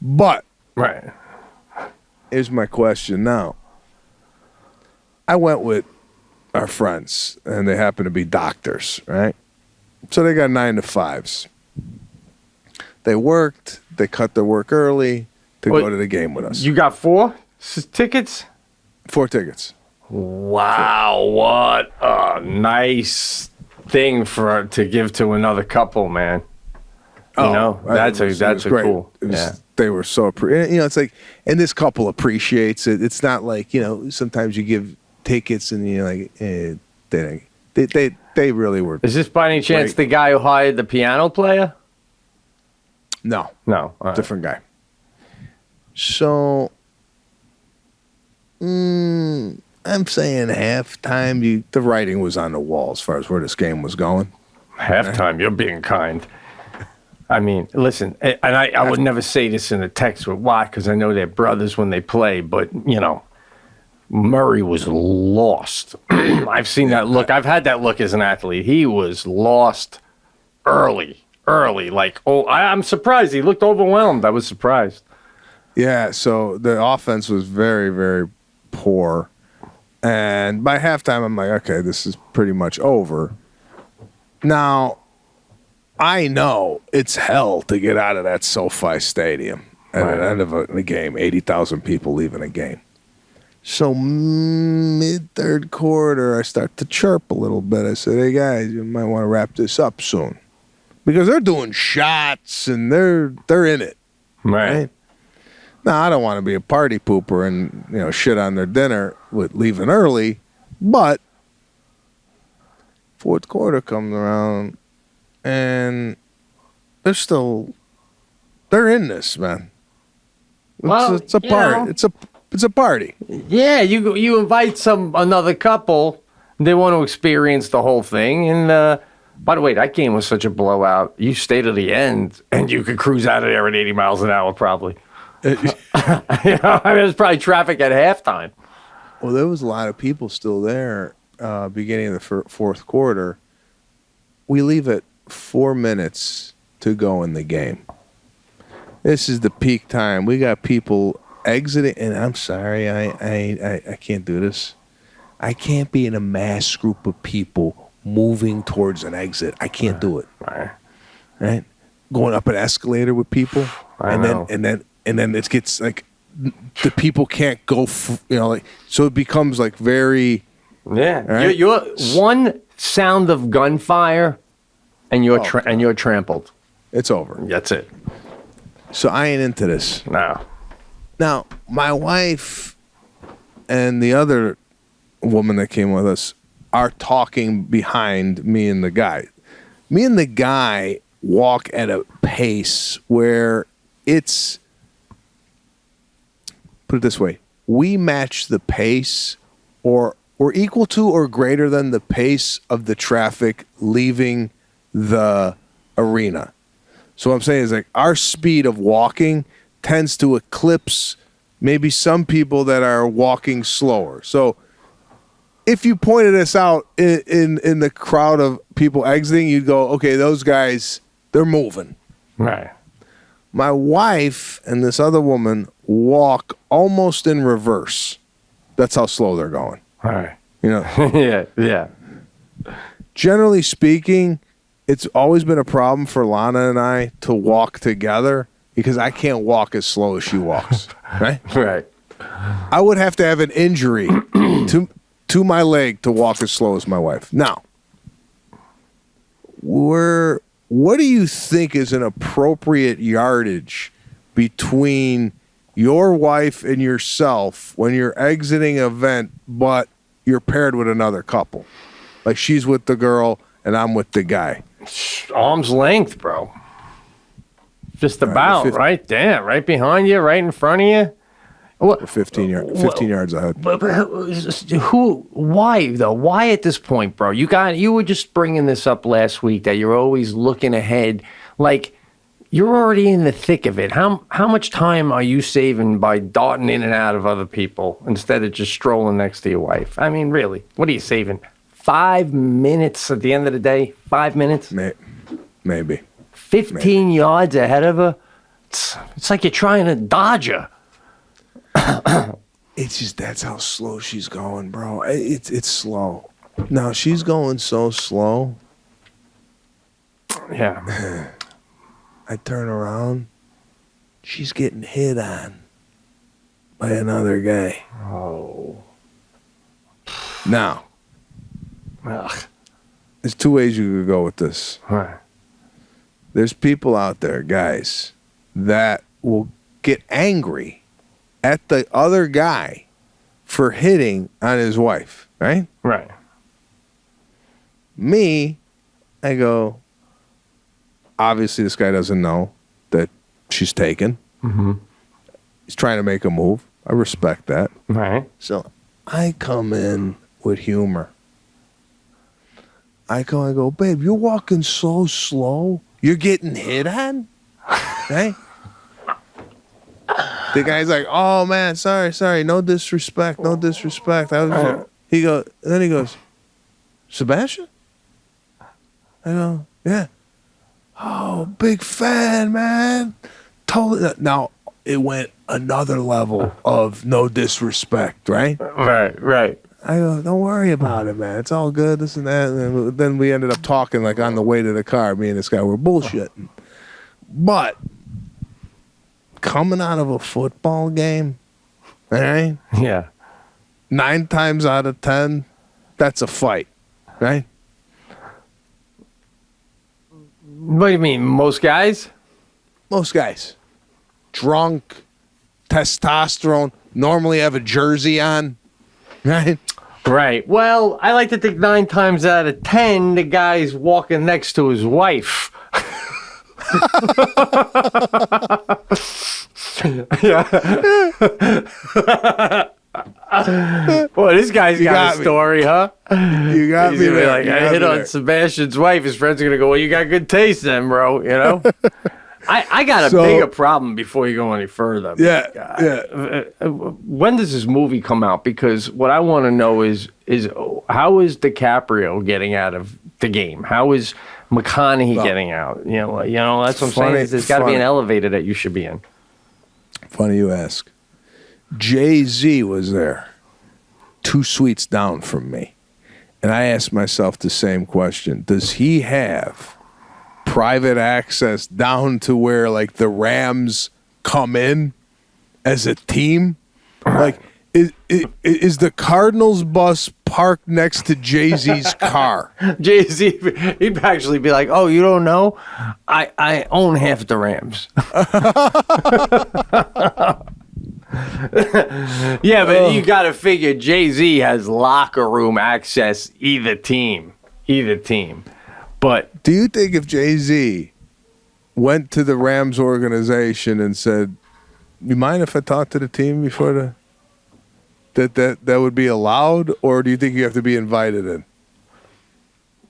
But Right. here's my question now. I went with our friends, and they happen to be doctors, right? So they got 9 to 5s. They worked. They cut their work early to go to the game with us. You got 4 tickets? 4 tickets. Wow, what a nice thing to give to another couple, man. That's great. cool. They were so it's like, and this couple appreciates it. It's not like sometimes you give tickets and you're like, they really were. Is this by any chance the guy who hired the piano player? No, all right. different guy. So, I'm saying halftime. The writing was on the wall as far as where this game was going. Halftime, you're being kind. I mean, listen, and I would never say this in a text with Watt because I know they're brothers when they play, but, Murray was lost. I've seen that look. I've had that look as an athlete. He was lost early. Like, I'm surprised. He looked overwhelmed. I was surprised. Yeah, so the offense was very, very poor. And by halftime, I'm like, okay, this is pretty much over. Now, I know it's hell to get out of that SoFi Stadium at the end of a game, 80,000 people leaving a game. So mid-third quarter, I start to chirp a little bit. I said, hey, guys, you might want to wrap this up soon. Because they're doing shots and they're in it. Right. Now, I don't want to be a party pooper and, shit on their dinner with leaving early, but fourth quarter comes around and they're in this, man. It's a party. It's a party. Yeah, you invite another couple, they want to experience the whole thing, and by the way, that game was such a blowout. You stayed to the end, and you could cruise out of there at 80 miles an hour, probably. There's probably traffic at halftime. Well, there was a lot of people still there beginning of the fourth quarter. We leave at 4 minutes to go in the game. This is the peak time. We got people exiting, and I'm sorry, I can't do this. I can't be in a mass group of people moving towards an exit. I can't do it. Right? Going up an escalator with people, and then it gets like the people can't go. So it becomes like very. Yeah, right? you're one sound of gunfire, and you're trampled. It's over. That's it. So I ain't into this. No. Now my wife and the other woman that came with us are talking behind me and the guy. Me and the guy walk at a pace where it's, put it this way, we match the pace or equal to or greater than the pace of the traffic leaving the arena. So what I'm saying is like our speed of walking tends to eclipse maybe some people that are walking slower. So if you pointed us out in the crowd of people exiting, you'd go, okay, those guys, they're moving. Right. My wife and this other woman walk almost in reverse. That's how slow they're going. Right. Yeah. Generally speaking, it's always been a problem for Lana and I to walk together because I can't walk as slow as she walks. Right? Right. I would have to have an injury to my leg to walk as slow as my wife. Now, what do you think is an appropriate yardage between your wife and yourself when you're exiting an event, but you're paired with another couple? Like she's with the girl and I'm with the guy. Arm's length, bro. Just about, right there, right behind you, right in front of you. 15 yards ahead. But why though? Why at this point, bro? You were just bringing this up last week that you're always looking ahead. Like you're already in the thick of it. How much time are you saving by darting in and out of other people instead of just strolling next to your wife? I mean, really, what are you saving? 5 minutes at the end of the day? 5 minutes? Maybe. 15 yards ahead of her? It's like you're trying to dodge her. It's just that's how slow she's going, bro. It's slow. Now she's going so slow. Yeah. I turn around. She's getting hit on by another guy. Oh. Now, Ugh. there's two ways you could go with this. Right. There's people out there, guys, that will get angry at the other guy for hitting on his wife, right? Right. Me, I go, obviously this guy doesn't know that she's taken. Mm-hmm. He's trying to make a move. I respect that. Right. So I come in with humor. I go, babe, you're walking so slow. You're getting hit on? Right? The guy's like, oh, man, sorry. No disrespect. He goes, Sebastian? I go, yeah. Oh, big fan, man. Totally. Now, it went another level of no disrespect, right? Right. I go, don't worry about it, man. It's all good, this and that. And then we ended up talking like on the way to the car. Me and this guy were bullshitting. But coming out of a football game, all right? Yeah. 9 times out of 10, that's a fight, right? What do you mean, most guys? Most guys. Drunk, testosterone, normally have a jersey on, right? Right. Well, I like to think 9 times out of 10, the guy's walking next to his wife. Boy, this guy's got a story, huh? You got He's me gonna be there. like, You I got hit me on there. Sebastian's wife. His friends are gonna go, well, you got good taste then, bro. You know. I got a So- bigger problem before you go any further. Yeah, When does this movie come out? Because what I want to know is how is DiCaprio getting out of the game? How is McConaughey getting out? You know that's what I'm Funny- saying. There's got to be funny. an elevator that you should be in. Funny you ask. Jay-Z was there, 2 suites down from me. And I asked myself the same question. Does he have private access down to where, like, the Rams come in as a team? Like, is the Cardinals bus parked next to Jay-Z's car? Jay-Z, he'd actually be like, oh, you don't know? I own half the Rams. Yeah, but you got to figure Jay-Z has locker room access either team. But Do you think if Jay-Z went to the Rams organization and said, you mind if I talk to the team before that would be allowed? Or do you think you have to be invited in?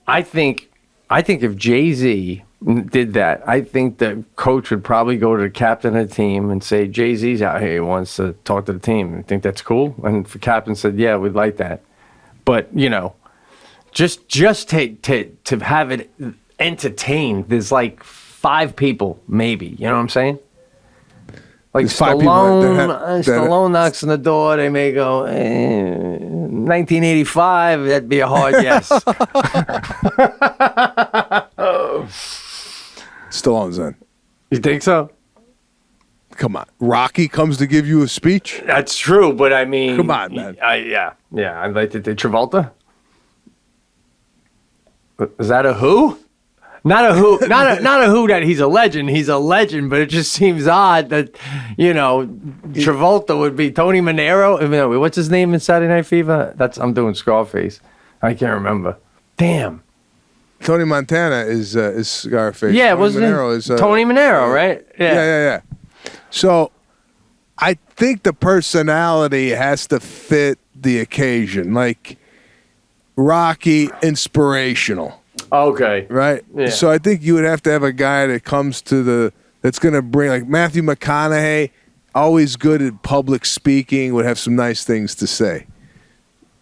I think if Jay-Z did that, I think the coach would probably go to the captain of the team and say, Jay-Z's out here, he wants to talk to the team. You think that's cool? And if the captain said, yeah, we'd like that. But, just to have it entertained, there's like 5 people, maybe. You know what I'm saying? Like There's 5 people Stallone knocks on the door. They may go, 1985. That'd be a hard yes. Stallone's in. You think so? Come on. Rocky comes to give you a speech? That's true, but I mean, Come on, man. Yeah. I'd like to think Travolta. Is that a who? Not a who. Not a who that he's a legend. He's a legend, but it just seems odd that Travolta would be Tony Manero. I mean, what's his name in Saturday Night Fever? I'm doing Scarface. I can't remember. Damn. Tony Montana is Scarface. Yeah, Tony wasn't Manero it is Tony Manero, right? Yeah. So I think the personality has to fit the occasion. Like Rocky, inspirational. Okay. Right? Yeah. So I think you would have to have a guy that comes to that's going to bring, like Matthew McConaughey, always good at public speaking, would have some nice things to say.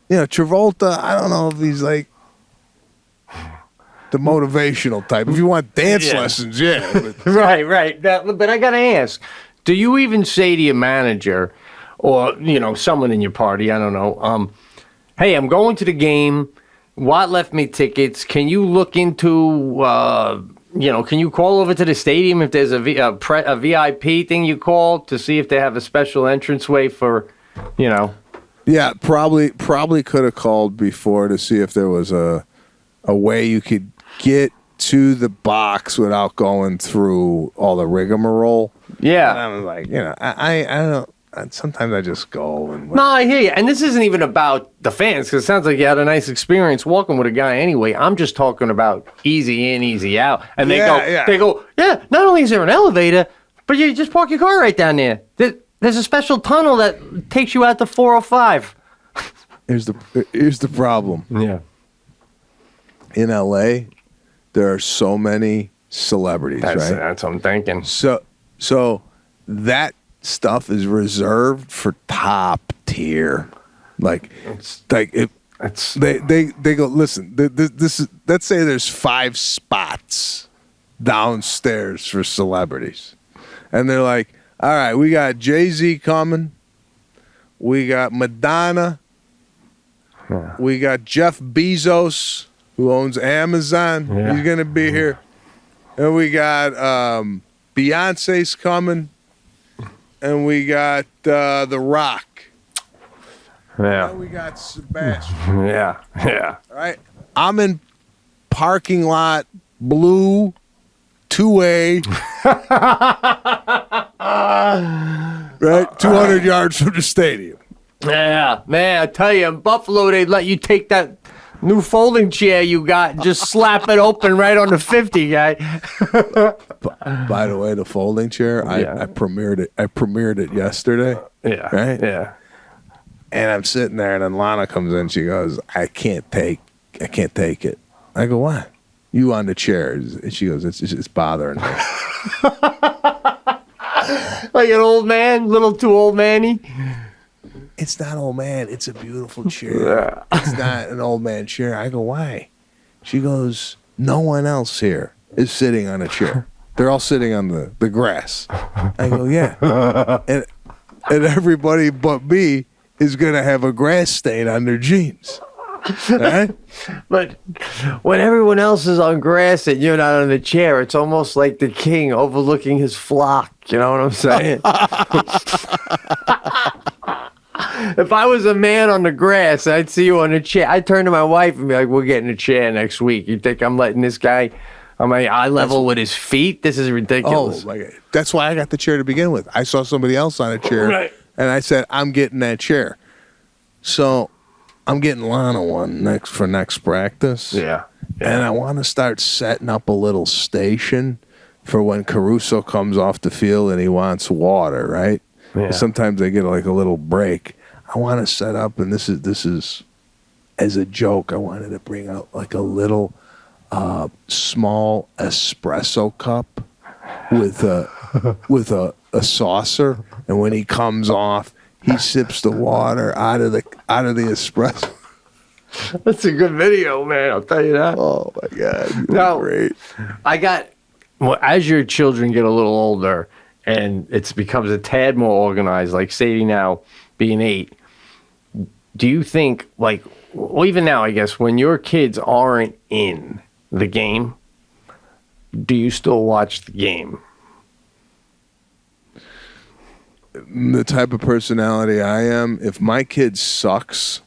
Travolta, I don't know if he's like the motivational type. If you want dance lessons, yeah. But Right. But I got to ask, do you even say to your manager or, someone in your party, I don't know, hey, I'm going to the game. Watt left me tickets. Can you look into, can you call over to the stadium if there's a VIP thing you call to see if they have a special entranceway for, yeah, probably could have called before to see if there was a way you could get to the box without going through all the rigmarole. Yeah. And I was like, I don't. Sometimes I just go and. No, I hear you. And this isn't even about the fans, because it sounds like you had a nice experience walking with a guy anyway. I'm just talking about easy in, easy out. And they go, not only is there an elevator, but you just park your car right down there. There's a special tunnel that takes you out to 405. Here's the problem. Yeah. In LA, there are so many celebrities, right? That's what I'm thinking. So that stuff is reserved for top tier. They go, listen, this is, let's say there's 5 spots downstairs for celebrities. And they're like, all right, we got Jay-Z coming. We got Madonna. Yeah. We got Jeff Bezos, who owns Amazon. Yeah. He's going to be here. And we got Beyonce's coming. And we got The Rock. Yeah. And we got Sebastian. Yeah. All right. I'm in parking lot blue 2A. right? 200 yards from the stadium. Yeah, man, I tell you, in Buffalo, they'd let you take that new folding chair you got and just slap it open right on the 50, guy. By the way, the folding chair, I premiered it. I premiered it yesterday. Yeah. Right? Yeah. And I'm sitting there, and then Lana comes in. She goes, I can't take it. I go, why? You on the chair. And she goes, it's bothering me. Like an old man, little too old manny. It's not old man. It's a beautiful chair. It's not an old man chair. I go, why? She goes, no one else here is sitting on a chair. They're all sitting on the grass. I go, yeah. And everybody but me is going to have a grass stain on their jeans. Right? But when everyone else is on grass and you're not on the chair, it's almost like the king overlooking his flock. You know what I'm saying? If I was a man on the grass, I'd see you on a chair. I'd turn to my wife and be like, we're getting a chair next week. You think I'm letting this guy on my eye level with his feet? This is ridiculous. Oh, my God. That's why I got the chair to begin with. I saw somebody else on a chair, right. And I said, I'm getting that chair. So I'm getting Lana one for next practice. Yeah. And I want to start setting up a little station for when Caruso comes off the field and he wants water, right? Yeah. Sometimes they get like a little break. I want to set up, and this is as a joke, I wanted to bring out like a little small espresso cup with a saucer, and when he comes off, he sips the water out of the espresso. That's a good video, man. I'll tell you that. Oh my God, now, great! As your children get a little older and it becomes a tad more organized, like Sadie now being 8, do you think, like, well, even now, I guess, when your kids aren't in the game, do you still watch the game? The type of personality I am, if my kid sucks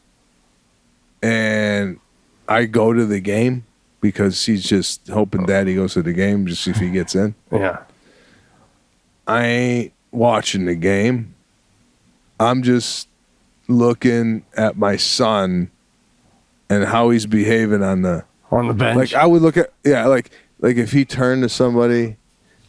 and I go to the game because he's just hoping daddy goes to the game just see if he gets in. Yeah. I ain't watching the game. I'm just looking at my son and how he's behaving on the bench. Like I would look at like if he turned to somebody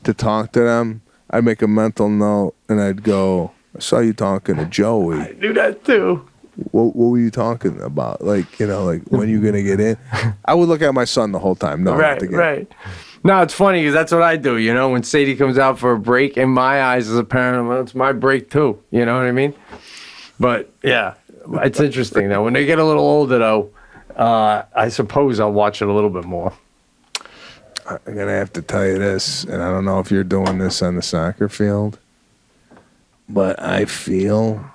to talk to them, I'd make a mental note and I'd go, I saw you talking to Joey. I do that too. What were you talking about? Like, like when you gonna get in? I would look at my son the whole time. No, not the game. Right. No, it's funny because that's what I do. When Sadie comes out for a break, in my eyes as a parent, well, it's my break too. You know what I mean? But yeah, it's interesting though. When they get a little older though, I suppose I'll watch it a little bit more. I'm gonna have to tell you this, and I don't know if you're doing this on the soccer field, but I feel,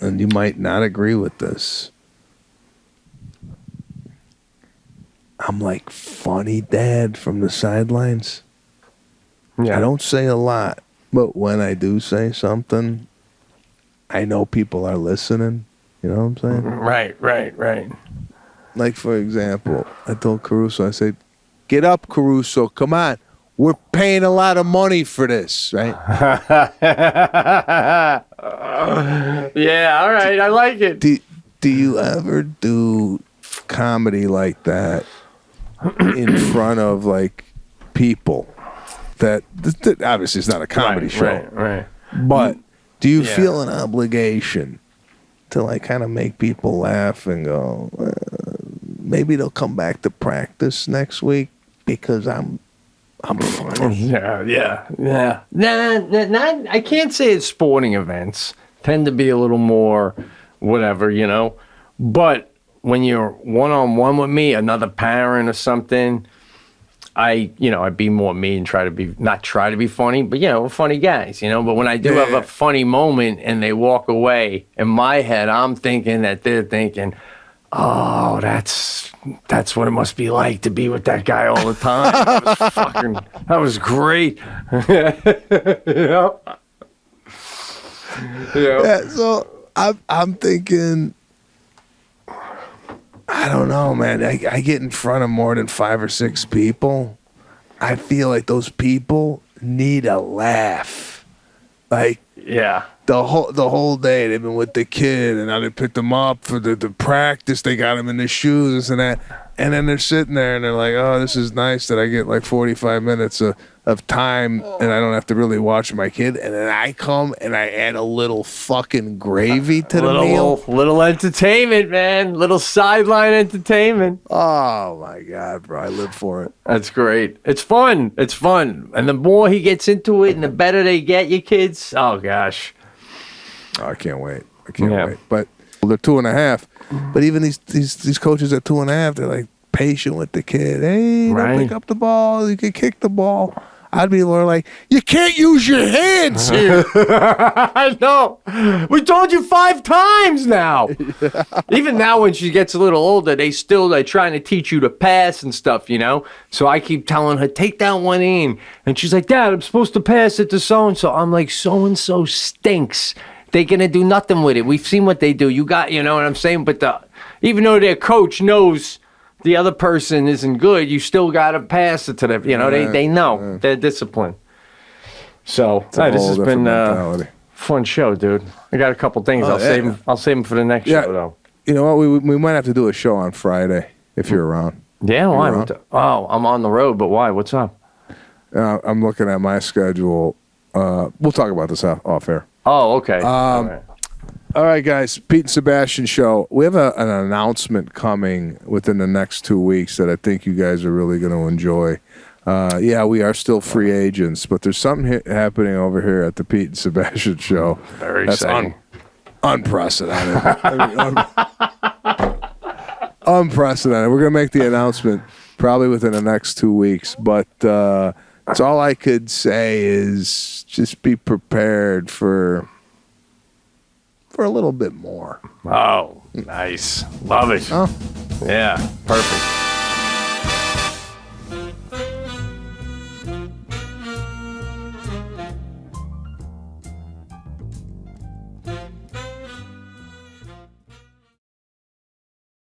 and you might not agree with this, I'm like funny dad from the sidelines. Yeah. I don't say a lot, but when I do say something, I know people are listening. You know what I'm saying? Right. Like, for example, I told Caruso, I said, get up, Caruso, come on. We're paying a lot of money for this, right? Yeah, all right, I like it. Do you ever do comedy like that in front of, like, people that obviously it's not a comedy show. Right. But do you feel an obligation to, like, kind of make people laugh and go, maybe they'll come back to practice next week because I'm funny. Yeah. Nah, I can't say it's sporting events. Tend to be a little more whatever. But when you're one-on-one with me, another parent or something, I'd be more me and not try to be funny, but we're funny guys, But when I do have a funny moment and they walk away, in my head, I'm thinking that they're thinking, oh, that's what it must be like to be with that guy all the time. That was great. Yeah, so I'm thinking, I don't know, man. I get in front of more than 5 or 6 people. I feel like those people need a laugh. Like, Yeah. The whole day they've been with the kid, and now they picked them up for the practice. They got him in the shoes, this and that, and then they're sitting there and they're like, "Oh, this is nice that I get like 45 minutes of time, and I don't have to really watch my kid." And then I come and I add a little fucking gravy to the meal. Little entertainment, man. Little sideline entertainment. Oh my God, bro! I live for it. That's great. It's fun. It's fun. And the more he gets into it, and the better they get, your kids. Oh gosh. Oh, I can't wait. I can't wait. But they're 2.5. But even these coaches at 2.5, they're like patient with the kid. Hey, don't pick up the ball. You can kick the ball. I'd be more like, you can't use your hands here. I know. We told you 5 times now. Even now when she gets a little older, they're trying to teach you to pass and stuff, you know? So I keep telling her, take that one aim. And she's like, Dad, I'm supposed to pass it to so-and-so. I'm like, so-and-so stinks. They're going to do nothing with it. We've seen what they do. You know what I'm saying? But even though their coach knows the other person isn't good, you still got to pass it to them. You know, they know. They're disciplined. So, this has been a fun show, dude. I got a couple things. I'll save them for the next show, though. You know what? We might have to do a show on Friday if you're around. Yeah, why? I'm on the road, but why? What's up? I'm looking at my schedule. We'll talk about this off air. Oh, okay. All right, guys. Pete and Sebastian show. We have an announcement coming within the next 2 weeks that I think you guys are really going to enjoy. We are still free agents, but there's something happening over here at the Pete and Sebastian show. Very exciting. Unprecedented. Unprecedented. We're going to make the announcement probably within the next 2 weeks, but that's all I could say is just be prepared for a little bit more. Oh, nice. Love it. Oh. Yeah, perfect.